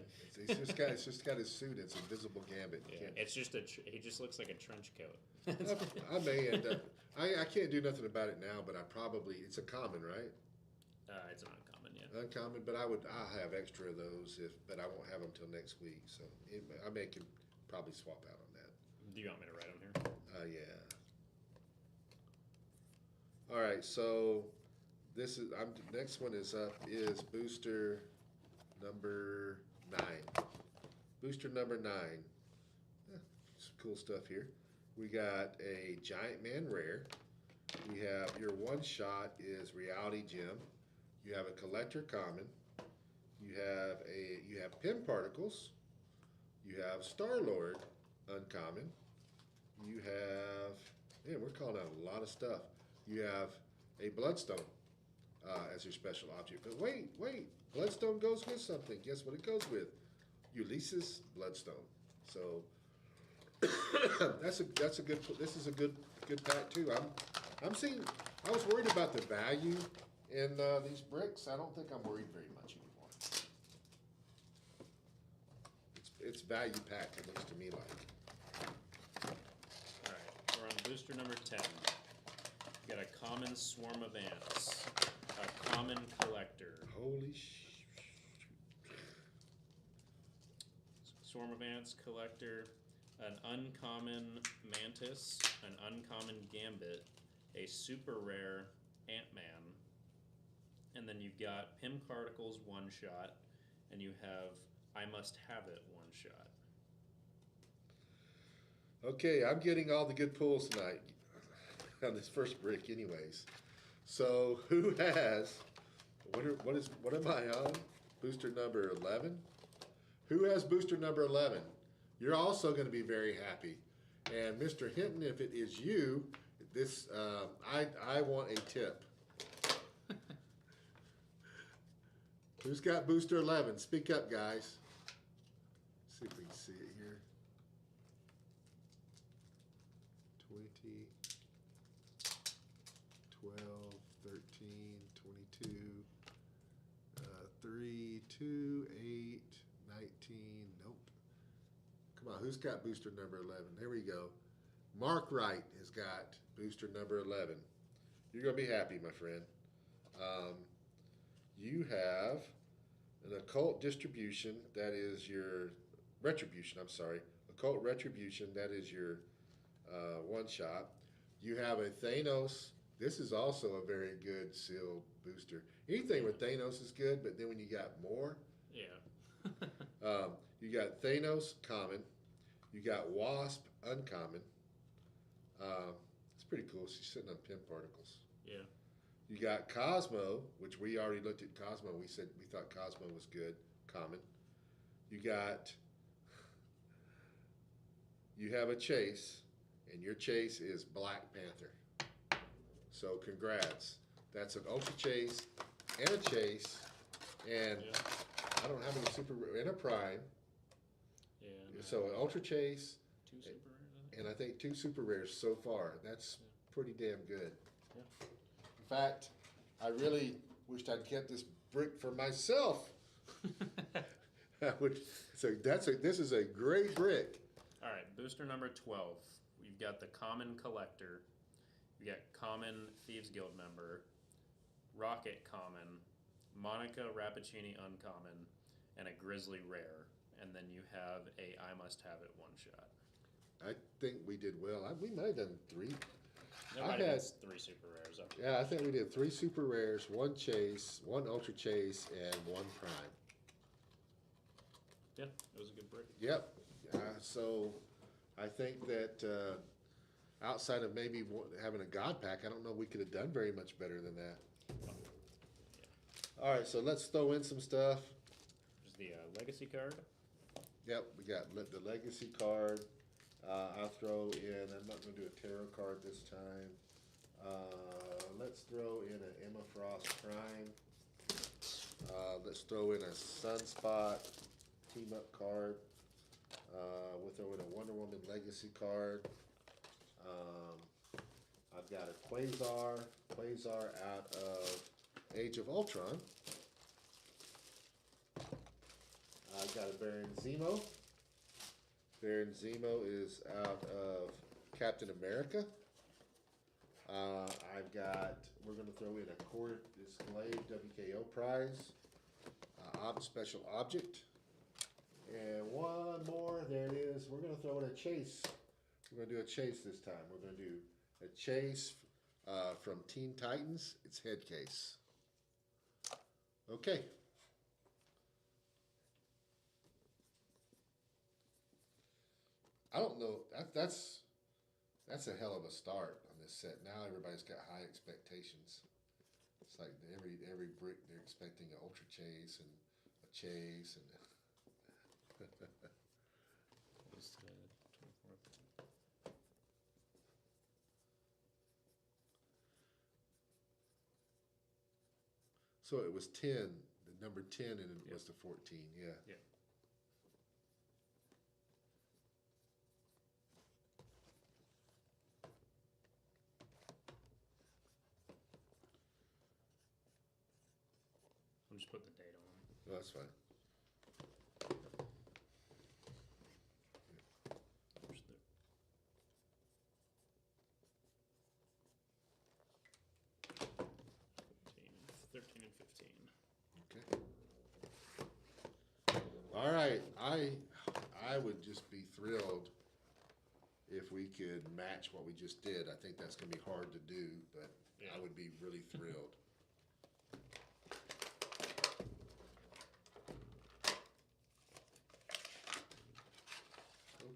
It's just got his suit. It's invisible Gambit. You Yeah, can't- it's just he just looks like a trench coat. I may end up. I can't do nothing about it now, but it's a common, right? It's an uncommon, yeah. Uncommon, but I'll have extra of those but I won't have them till next week. So I can probably swap out on that. Do you want me to write them here? Yeah. All right, so next one is up is booster number 9. Booster number 9. Some cool stuff here. We got a Giant Man rare. We have your one shot is Reality Gem. You have a Collector common. You have Pin Particles. You have Star-Lord uncommon. You have, man, we're calling out a lot of stuff. You have a Bloodstone as your special object. But wait, Bloodstone goes with something. Guess what it goes with? Ulysses Bloodstone. So this is a good pack too. I'm seeing. I was worried about the value in these bricks. I don't think I'm worried very much anymore. It's value packed. It looks to me like. All right, we're on booster number 10. You got a common Swarm of Ants, a common Collector, Holy Swarm of Ants, Collector, an uncommon Mantis, an uncommon Gambit, a super rare Ant-Man, and then you've got Pim Particles one shot, and you have I Must Have It one shot. Okay, I'm getting all the good pulls tonight on this first brick, anyways. So who has? What am I on? Booster number 11. Who has booster number 11? you're also going to be very happy. And Mr. Hinton, if it is you, this I want a tip. Who's got booster 11? Speak up, guys. See if we can see it here. 20, 12, 13, 22, 3, 2, 8, 19. Nope. Come on, who's got booster number 11? There we go. Mark Wright has got booster number 11. You're going to be happy, my friend. You have an occult distribution, that is your retribution, I'm sorry. Occult retribution, that is your one shot. You have a Thanos. This is also a very good sealed booster. Anything with Thanos is good, but then when you got more, Yeah. you got Thanos common, you got Wasp uncommon. It's pretty cool. She's sitting on pin particles. Yeah. You got Cosmo, which we already looked at Cosmo. We said we thought Cosmo was good, common. You have a Chase, and your Chase is Black Panther. So congrats. That's an Ultra Chase and a Chase, and Yeah. I don't have any super and a Prime. Yeah. So an Ultra Chase, 2 super rares, I think. and I think 2 super rares so far. That's pretty damn good. Yeah. In fact, I really wished I'd kept this brick for myself. This is a great brick. All right, booster number 12. We've got the Common Collector. We got Common Thieves Guild member, Rocket Common, Monica Rappaccini Uncommon, and a Grizzly Rare. And then you have a I Must Have It one shot. I think we did well. We might have done 3. There I might have had- been 3 super rares up Yeah, I think we did 3 super rares, 1 Chase, 1 Ultra Chase, and 1 Prime. Yeah, it was a good break. Yep. So I think that outside of maybe having a God Pack, I don't know we could have done very much better than that. All right, so let's throw in some stuff. There's the Legacy card. Yep, we got the Legacy card. I'll throw in, I'm not going to do a tarot card this time. Let's throw in an Emma Frost Prime. Let's throw in a Sunspot team up card. We'll throw in a Wonder Woman Legacy card. I've got a Quasar out of Age of Ultron. I've got a Baron Zemo. Baron Zemo is out of Captain America. We're going to throw in a Core Display WKO prize, special object. And one more, there it is. We're going to throw in a Chase. We're going to do a Chase this time. We're going to do a Chase from Teen Titans. It's head case. Okay. I don't know. That's a hell of a start on this set. Now everybody's got high expectations. It's like every brick they're expecting an Ultra Chase and a Chase and. Was the 24th. So it was 10, the number 10, and it was the 14. Yeah. Yeah. I'll just put the date on. Oh, that's fine. Where's the- 13 and 15. Okay. All right. I would just be thrilled if we could match what we just did. I think that's going to be hard to do, but Yeah. I would be really thrilled.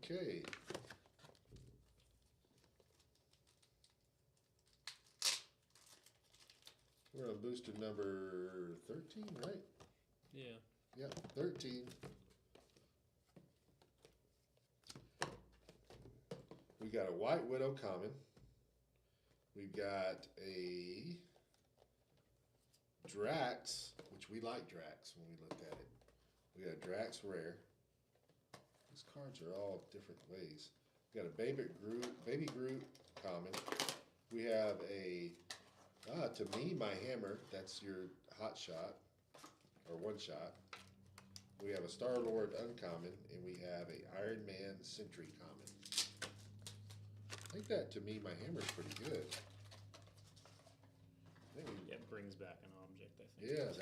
Okay. We're on booster number 13, right? Yeah. Yep, 13. We got a White Widow common. We've got a Drax, which we like Drax when we looked at it. We got a Drax rare. These cards are all different ways. We got a Baby Groot common. We have a to me, my hammer. That's your hot shot or one shot. We have a Star Lord uncommon, and we have a Iron Man Sentry common. I think that to me, my hammer's pretty good. Yeah, it brings back an object, I think. Yeah,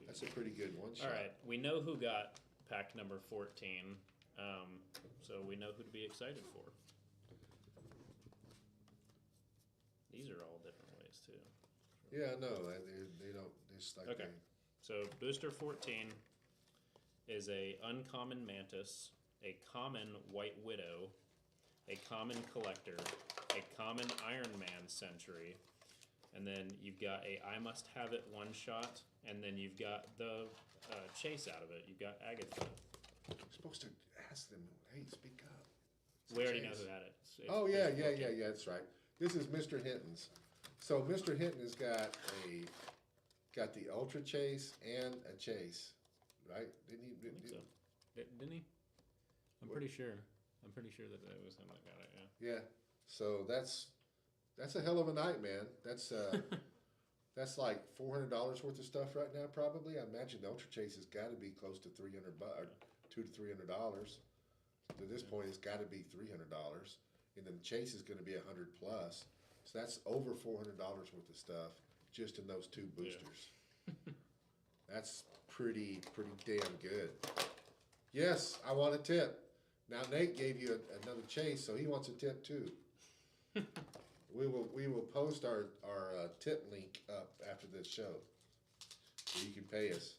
that's a pretty good one shot. All right, we know who got pack number 14, so we know who to be excited for. These are all different ways too. Yeah, no, they don't. It's like Okay. So booster 14 is a uncommon Mantis, a common White Widow, a common Collector, a common Iron Man Sentry, and then you've got a I Must Have It one shot, and then you've got the chase out of it. You've got Agatha. You're supposed to ask them. Hey, speak up. We already know who had it. Oh yeah. That's right. This is Mr. Hinton's. So Mr. Hinton has got the Ultra Chase and a Chase, right? Didn't he? I think so. Didn't he? I'm pretty sure. I'm pretty sure that it was him that got it. Yeah. Yeah. So that's a hell of a night, man. That's that's like $400 worth of stuff right now, probably. I imagine the Ultra Chase has got to be close to $300, or $200 to $300. To this point, it's got to be $300, and then the Chase is going to be $100 plus. So that's over $400 worth of stuff just in those two boosters. Yeah. That's pretty damn good. Yes, I want a tip. Now Nate gave you another Chase, so he wants a tip too. We will post our tip link up after this show, so you can pay us.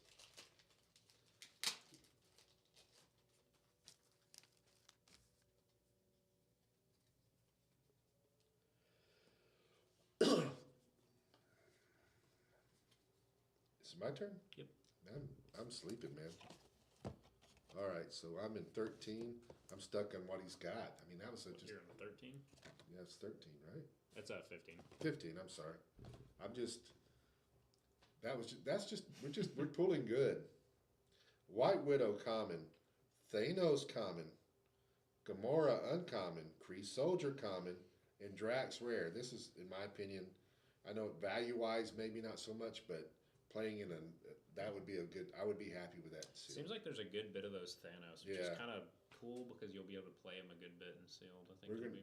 Is it my turn? Yep. I'm sleeping, man. All right, so I'm in 13. I'm stuck on what he's got. I mean, that was just. You're in 13. Yeah, it's 13, right? That's 15. 15. I'm sorry. I'm just. We're pulling good. White Widow common, Thanos common, Gamora uncommon, Kree Soldier common, and Drax rare. This is, in my opinion, I know value-wise maybe not so much, but playing in that would be a good. I would be happy with that. Seems like there's a good bit of those Thanos, which is kind of cool because you'll be able to play him a good bit in sealed. I think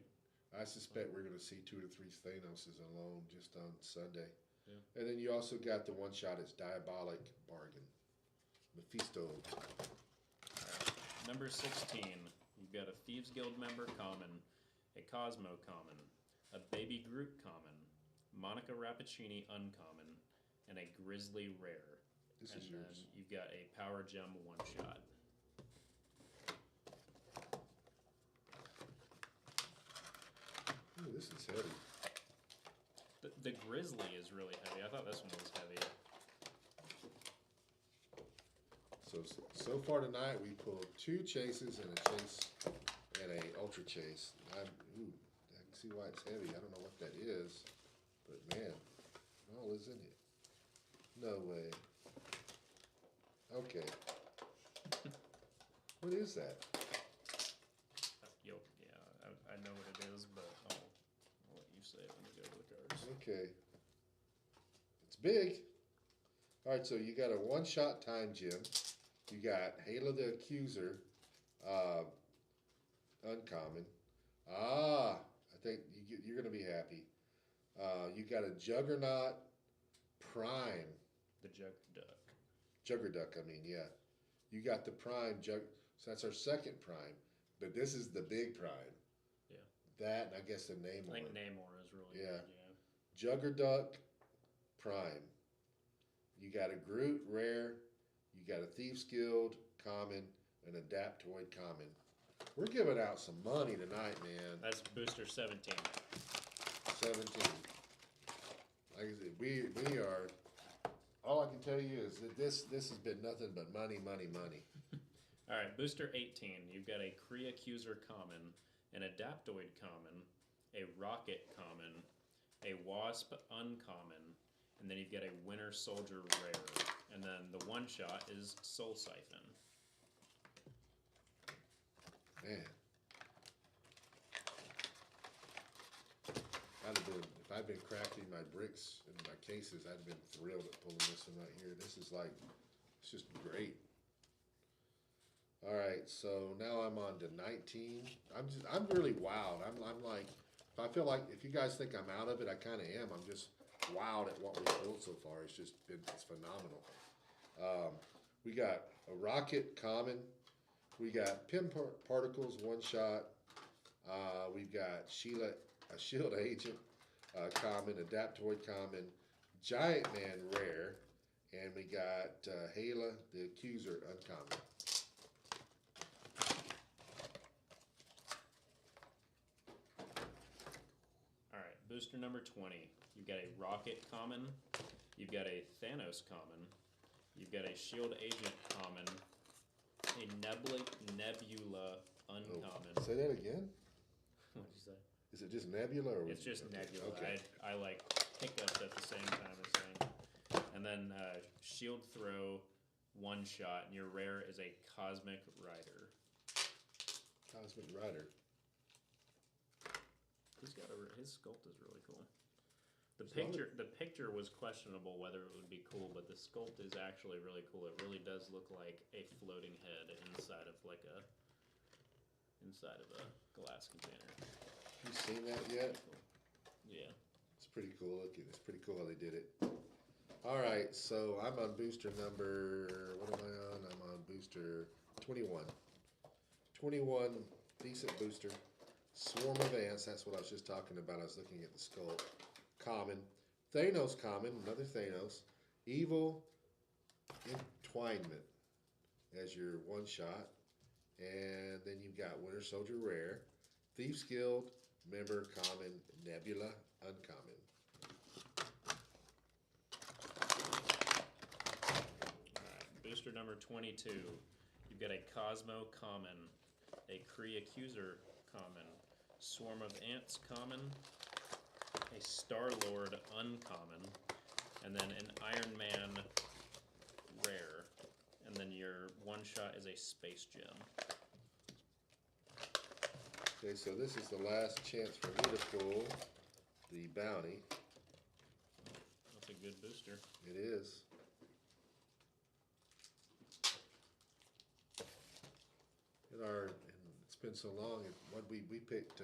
I suspect we're going to see 2 to 3 Thanoses alone just on Sunday. Yeah. And then you also got the one shot. It's Diabolic Bargain, Mephisto. Number 16. You've got a Thieves Guild member common, a Cosmo common, a Baby Groot common, Monica Rappaccini uncommon, and a Grizzly rare. This and is then yours. You've got a Power Gem one shot. Ooh, this is heavy. The Grizzly is really heavy. I thought this one was heavy. So far tonight we pulled 2 chases and a chase and a ultra chase. I can see why it's heavy. I don't know what that is, but man, all is in it. No way. Okay. What is that? I know what it is, but I'll let you say it when you go to the cards. Okay. It's big. All right, so you got a one-shot time gem. You got Halo the Accuser, uncommon. I think you're going to be happy. You got a Juggernaut Prime. The Juggerduck, I mean, yeah. You got the Prime, so that's our second Prime. But this is the big Prime. Yeah. That, and I guess the Namor. I think Namor is really Yeah. good, Juggerduck Prime. You got a Groot rare. You got a Thieves Guild common, an Adaptoid common. We're giving out some money tonight, man. That's booster 17. 17. Like I said, we are. All I can tell you is that this has been nothing but money, money, money. All right, booster 18. You've got a Kree Accuser common, an Adaptoid common, a Rocket common, a Wasp uncommon, and then you've got a Winter Soldier rare. And then the one shot is Soul Siphon. Man. If I'd been crafting my bricks and my cases, I'd have been thrilled at pulling this one right here. This is like, it's just great. All right, so now I'm on to 19. I'm really wowed. I'm like, if I feel like, if you guys think I'm out of it, I kind of am. I'm just wowed at what we've pulled so far. It's phenomenal. We got a Rocket common. We got Pim Particles one shot. We've got a Shield Agent common, Adaptoid common, Giant Man rare, and we got Hala the Accuser uncommon. Alright, booster number 20. You've got a Rocket common, you've got a Thanos common, you've got a Shield Agent common, a Nebula uncommon. Oh, say that again? What'd you say? Is it just Nebula? Or It's just okay, Nebula. Okay. I like hiccups at the same time as saying. And then Shield Throw one shot, and your rare is a Cosmic Rider. Cosmic Rider. His sculpt is really cool. The picture was questionable whether it would be cool, but the sculpt is actually really cool. It really does look like a floating head inside of a glass container. You seen that yet? Cool. Yeah. It's pretty cool looking. It's pretty cool how they did it. All right, so I'm on booster number, what am I on? I'm on booster 21. 21, decent booster. Swarm of Ants, that's what I was just talking about. I was looking at the skull. Common. Thanos common, another Thanos. Evil Entwinement as your one shot. And then you've got Winter Soldier rare. Thief's Guild, member common, Nebula uncommon. Alright, booster number 22. You've got a Cosmo common, a Kree Accuser common, Swarm of Ants common, a Star-Lord uncommon, and then an Iron Man rare. And then your one shot is a Space Gem. Okay, so this is the last chance for me to pull the bounty. That's a good booster. It is. It's been so long. We picked.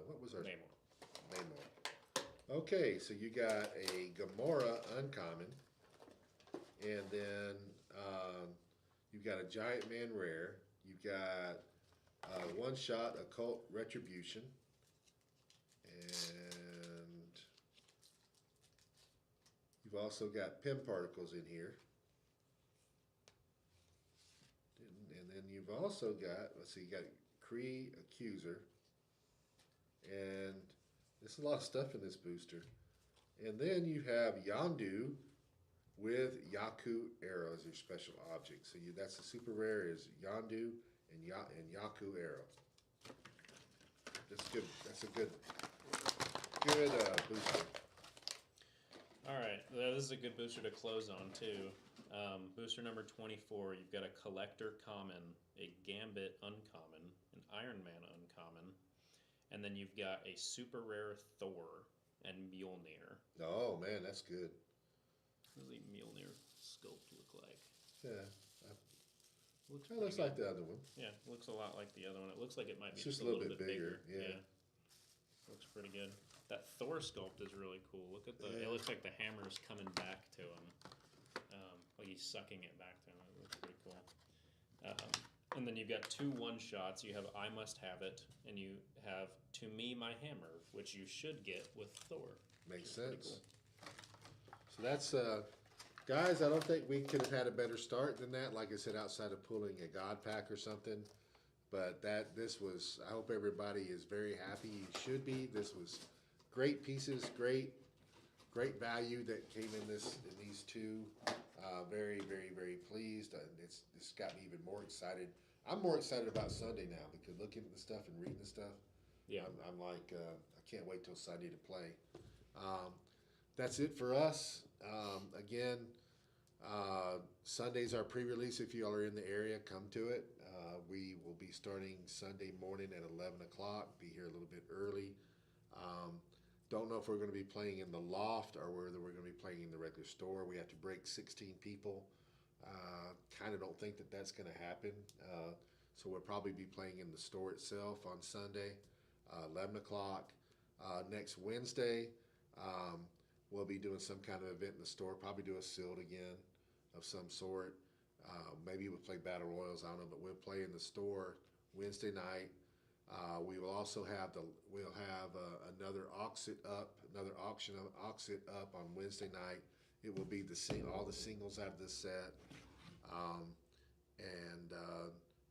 What was our Namor. Okay, so you got a Gamora uncommon, and then you've got a Giant Man rare. You've got one shot Occult Retribution, and you've also got Pim Particles in here. And then you've also got, let's see, you got Kree Accuser, and there's a lot of stuff in this booster. And then you have Yondu with Yaku Arrow as your special object. So that's the super rare is Yondu and Yaku Arrow. That's good. That's a good booster. All right, this is a good booster to close on too. Booster number 24, you've got a Collector common, a Gambit uncommon, an Iron Man uncommon, and then you've got a super rare Thor and Mjolnir. Oh man, that's good. What does the Mjolnir sculpt look like? Yeah, Looks it looks like the other one. Yeah, looks a lot like the other one. It looks like it might be It's just a little bit bigger. Yeah. Looks pretty good. That Thor sculpt is really cool. Look at the. Yeah. It looks like the hammer's coming back to him. Like he's sucking it back to him. It looks pretty cool. And then you've got 2 one-shots. You have I Must Have It, and you have To Me My Hammer, which you should get with Thor. Makes Pretty sense. So that's guys. I don't think we could have had a better start than that. Like I said, outside of pulling a God Pack or something. But this was. I hope everybody is very happy. You should be. This was great pieces. Great value that came in these two. Very, very, very pleased. It's got me even more excited. I'm more excited about Sunday now because looking at the stuff and reading the stuff, Yeah. I'm like, I can't wait till Sunday to play. Um, that's it for us. Again, Sunday's our pre-release. If you all are in the area, come to it. We will be starting Sunday morning at 11 o'clock. Be here a little bit early. Um, don't know if we're going to be playing in the loft or whether we're going to be playing in the regular store. We have to break 16 people. Kind of don't think that that's going to happen. So we'll probably be playing in the store itself on Sunday, 11 o'clock. Next Wednesday, we'll be doing some kind of event in the store. Probably do a sealed again of some sort. Maybe we'll play battle royals. I don't know, but we'll play in the store Wednesday night. We will also have another another auction of Auxxit up on Wednesday night. It will be all the singles out of this set, and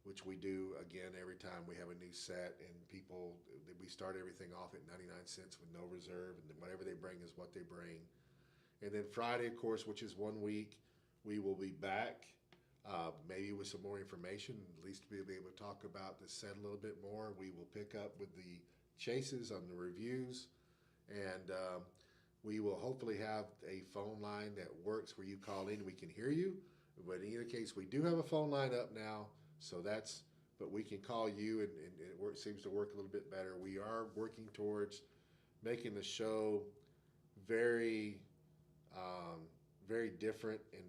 which we do again every time we have a new set, and we start everything off at 99 cents with no reserve, and then whatever they bring is what they bring. And then Friday, of course, which is 1 week, we will be back. Maybe with some more information, at least to be able to talk about the set a little bit more. We will pick up with the chases on the reviews, and we will hopefully have a phone line that works where you call in, we can hear you. But in either case, we do have a phone line up now, but we can call you, and it seems to work a little bit better. We are working towards making the show very, very different and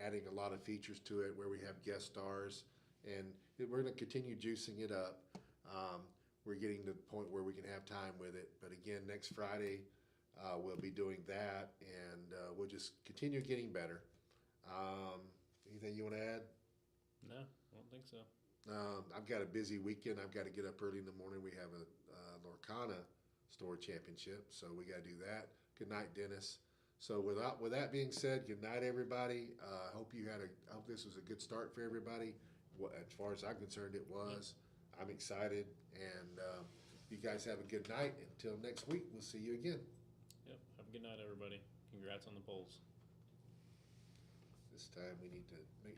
adding a lot of features to it where we have guest stars, and we're going to continue juicing it up. We're getting to the point where we can have time with it. But again, next Friday, we'll be doing that, and we'll just continue getting better. Anything you want to add? No, I don't think so. I've got a busy weekend. I've got to get up early in the morning. We have a Lorcana store championship, so we got to do that. Good night, Dennis. So with that being said, good night, everybody. Hope this was a good start for everybody. As far as I'm concerned, it was. I'm excited, and you guys have a good night. Until next week, we'll see you again. Yep. Have a good night, everybody. Congrats on the polls. This time we need to make